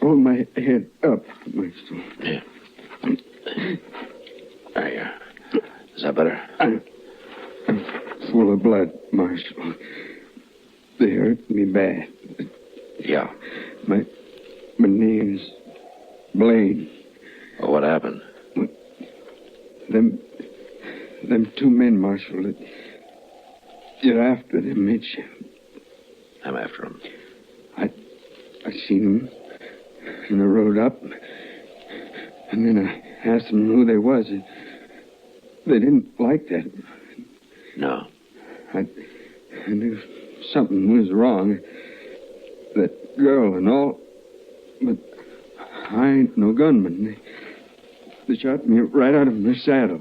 Hold my head up, Marshal. Yeah. There you are. Is that better? I'm full of blood, Marshal. They hurt me bad. Yeah. My name's Blaine. Well, what happened? Them 2 men, Marshal. You're after them, Mitch. I'm after him. I seen them. And I rode up. And then I asked them who they was. And they didn't like that. No. I knew something was wrong. That girl and all. But I ain't no gunman. They shot me right out of my saddle.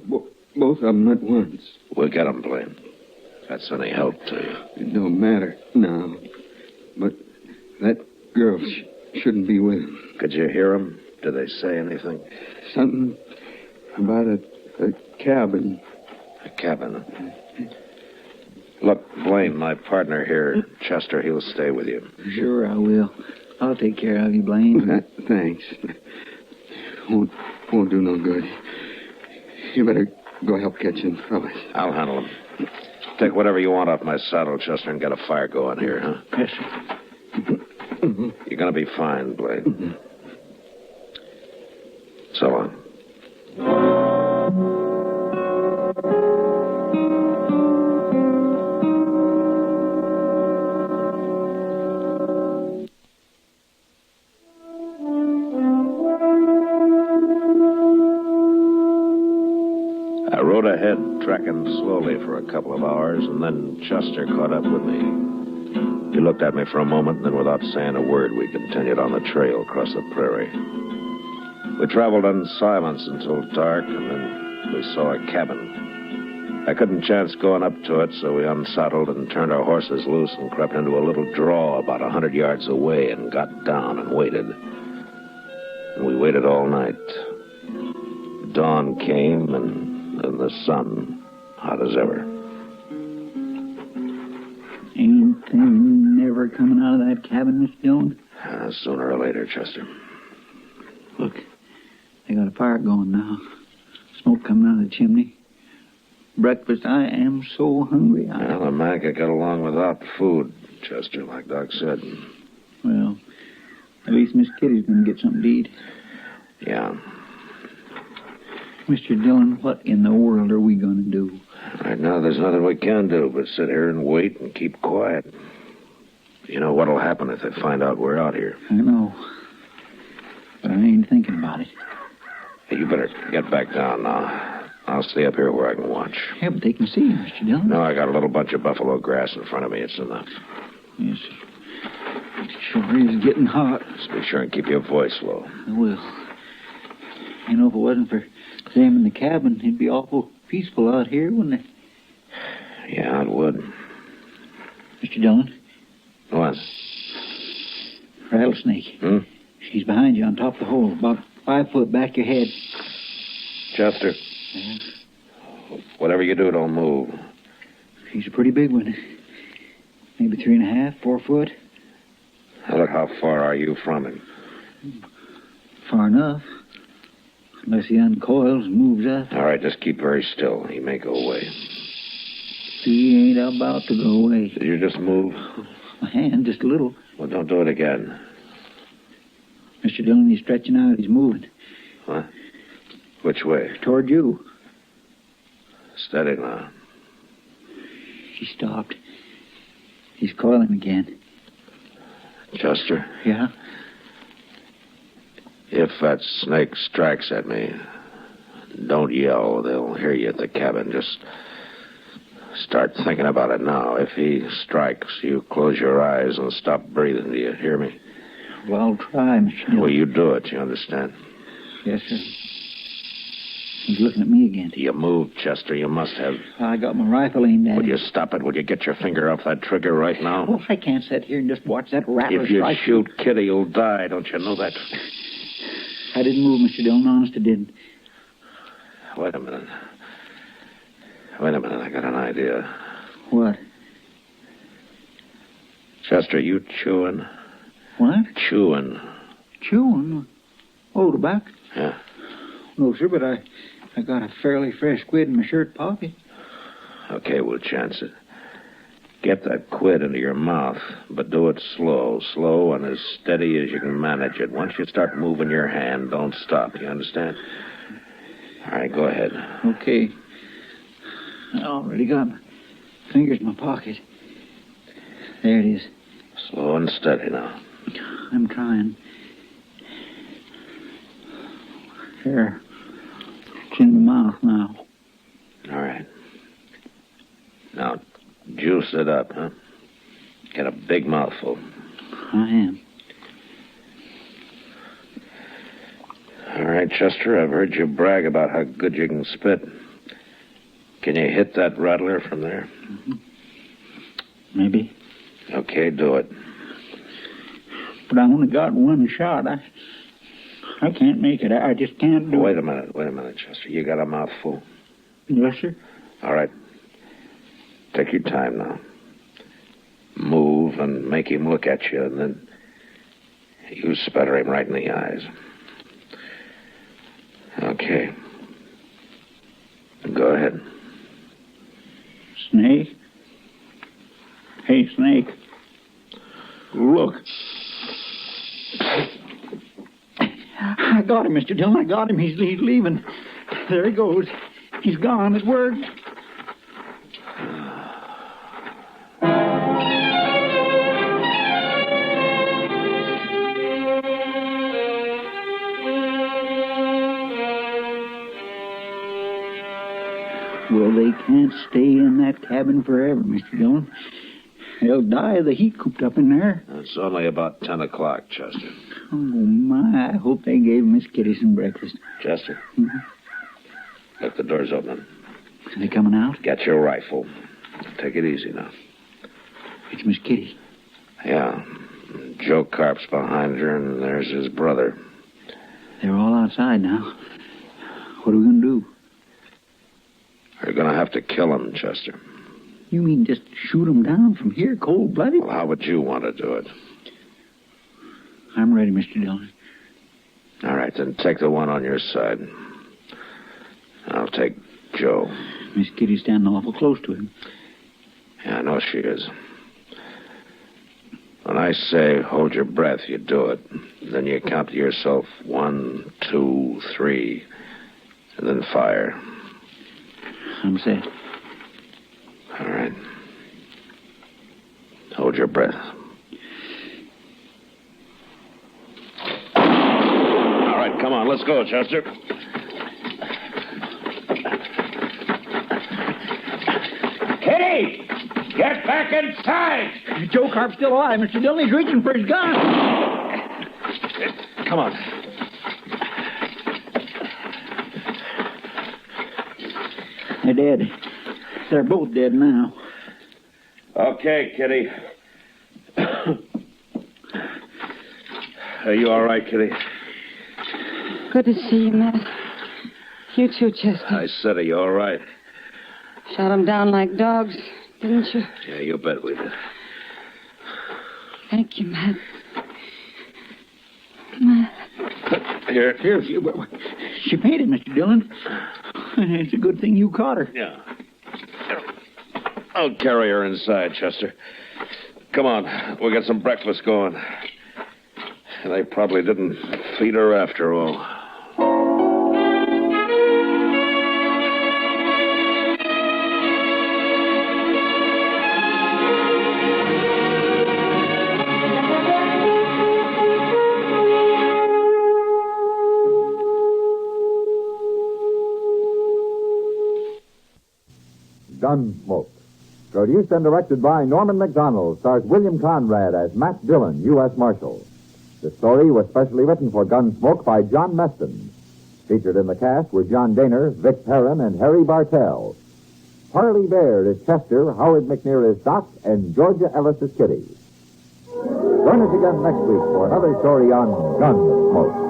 Both of them at once. We'll get them, Blaine. If that's any help to you. It don't matter now. But that girl shouldn't be with him. Could you hear them? Did they say anything? Something about a cabin. A cabin? Look, Blaine, my partner here, Chester, he'll stay with you. Sure, I will. I'll take care of you, Blaine. Thanks. Won't do no good. You better go help catch him, fellas. I'll handle him. Take whatever you want off my saddle, Chester, and get a fire going here, huh? Yes, sir. You're going to be fine, Blaine. So long. I rode ahead, tracking slowly for a couple of hours, and then Chester caught up with me. He looked at me for a moment, and then without saying a word, we continued on the trail across the prairie. We traveled in silence until dark, and then we saw a cabin. I couldn't chance going up to it, so we unsaddled and turned our horses loose and crept into a little draw about 100 yards away and got down and waited. And we waited all night. Dawn came, and the sun, hot as ever. Anything never coming out of that cabin, Mr. Dillon? Sooner or later, Chester. Look, they got a fire going now. Smoke coming out of the chimney. Breakfast, I am so hungry. Well, a man could get along without food, Chester, like Doc said. Well, at least Miss Kitty's going to get something to eat. Yeah. Mr. Dillon, what in the world are we going to do? Right now, there's nothing we can do but sit here and wait and keep quiet. You know what'll happen if they find out we're out here. I know. But I ain't thinking about it. Hey, you better get back down now. I'll stay up here where I can watch. Yeah, but they can see you, Mr. Dillon. No, I got a little bunch of buffalo grass in front of me. It's enough. Yes, it sure is getting hot. Just be sure and keep your voice low. I will. You know, if it wasn't for them in the cabin, it'd be awful peaceful out here, wouldn't it? Yeah, it would. Mr. Dillon? What? Rattlesnake. She's behind you on top of the hole, about 5 foot back your head. Chester. Yeah. Whatever you do, don't move. She's a pretty big one. Maybe 3.5, 4 foot. Now, look, how far are you from him? Far enough. Unless he uncoils and moves up. All right, just keep very still. He may go away. He ain't about to go away. Did you just move? My hand, just a little. Well, don't do it again. Mr. Dillon, he's stretching out. He's moving. What? Which way? Toward you. Steady now. He stopped. He's coiling again. Chester? Yeah? If that snake strikes at me, don't yell. They'll hear you at the cabin. Just Start thinking about it now. If he strikes, you close your eyes and stop breathing. Do you hear me? Well, I'll try, Mr. Dillon. Well, you do it, you understand? Yes, sir. He's looking at me again. You moved, Chester. You must have. I got my rifle aimed at Would him. you stop it? Would you get your finger off that trigger right now? Well, I can't sit here and just watch that rattler If you strike. shoot Kitty, you'll die. Don't you know that? I didn't move, Mr. Dillon. Honest, I didn't. Wait a minute. I got an idea. What? Chester, you chewing? What? Chewing. Chewing? Oh, tobacco? Yeah. No, sir, but I got a fairly fresh quid in my shirt pocket. Okay, we'll chance it. Get that quid into your mouth, but do it slow and as steady as you can manage it. Once you start moving your hand, don't stop. You understand? All right, go ahead. Okay. I already got my fingers in my pocket. There it is. Slow and steady now. I'm trying. Here. It's in my mouth now. All right. Now, juice it up, huh? Get a big mouthful. I am. All right, Chester, I've heard you brag about how good you can spit. Can you hit that rattler from there? Mm-hmm. Maybe. Okay, do it. But I only got one shot. I can't make it. I just can't do Wait it. a minute, Chester. You got a mouthful? Yes, sir. All right. Take your time now. Move and make him look at you, and then you sputter him right in the eyes. Okay. Go ahead. Snake? Hey, Snake. Look. I got him, Mr. Dillon. I got him. He's leaving. There he goes. He's gone. It worked. Well, they can't stay in that cabin forever, Mr. Dillon. They'll die of the heat cooped up in there. It's only about 10 o'clock, Chester. Oh, my. I hope they gave Miss Kitty some breakfast. Chester? Mm-hmm. Look, the door's opening. Are they coming out? Get your rifle. Take it easy now. It's Miss Kitty. Yeah. Joe Carp's behind her, and there's his brother. They're all outside now. What are we going to do? You're going to have to kill him, Chester. You mean just shoot them down from here, cold-blooded? Well, how would you want to do it? I'm ready, Mr. Dillon. All right, then take the one on your side. I'll take Joe. Miss Kitty's standing awful close to him. Yeah, I know she is. When I say hold your breath, you do it. Then you count to yourself 1, 2, 3, and then fire. I'm set. All right. Hold your breath. All right, come on, let's go, Chester. Kitty! Get back inside! Joe Carp's still alive. Mr. Dillon, he's reaching for his gun. Come on. They're dead. They're both dead now. Okay, Kitty. Are you all right, Kitty? Good to see you, Matt. You too, Chester. I said, are you all right? Shot them down like dogs, didn't you? Yeah, you bet we did. Thank you, Matt. Matt. Here. She fainted, Mr. Dillon. It's a good thing you caught her. Yeah. I'll carry her inside, Chester. Come on, we'll get some breakfast going. They probably didn't feed her after all. Gunsmoke, Produced and directed by Norman McDonald, stars William Conrad as Matt Dillon, U.S. Marshal. The story was specially written for Gunsmoke by John Meston. Featured in the cast were John Daner, Vic Perrin, and Harry Bartell. Harley Baird is Chester, Howard McNear is Doc, and Georgia Ellis is Kitty. Join us again next week for another story on Gunsmoke.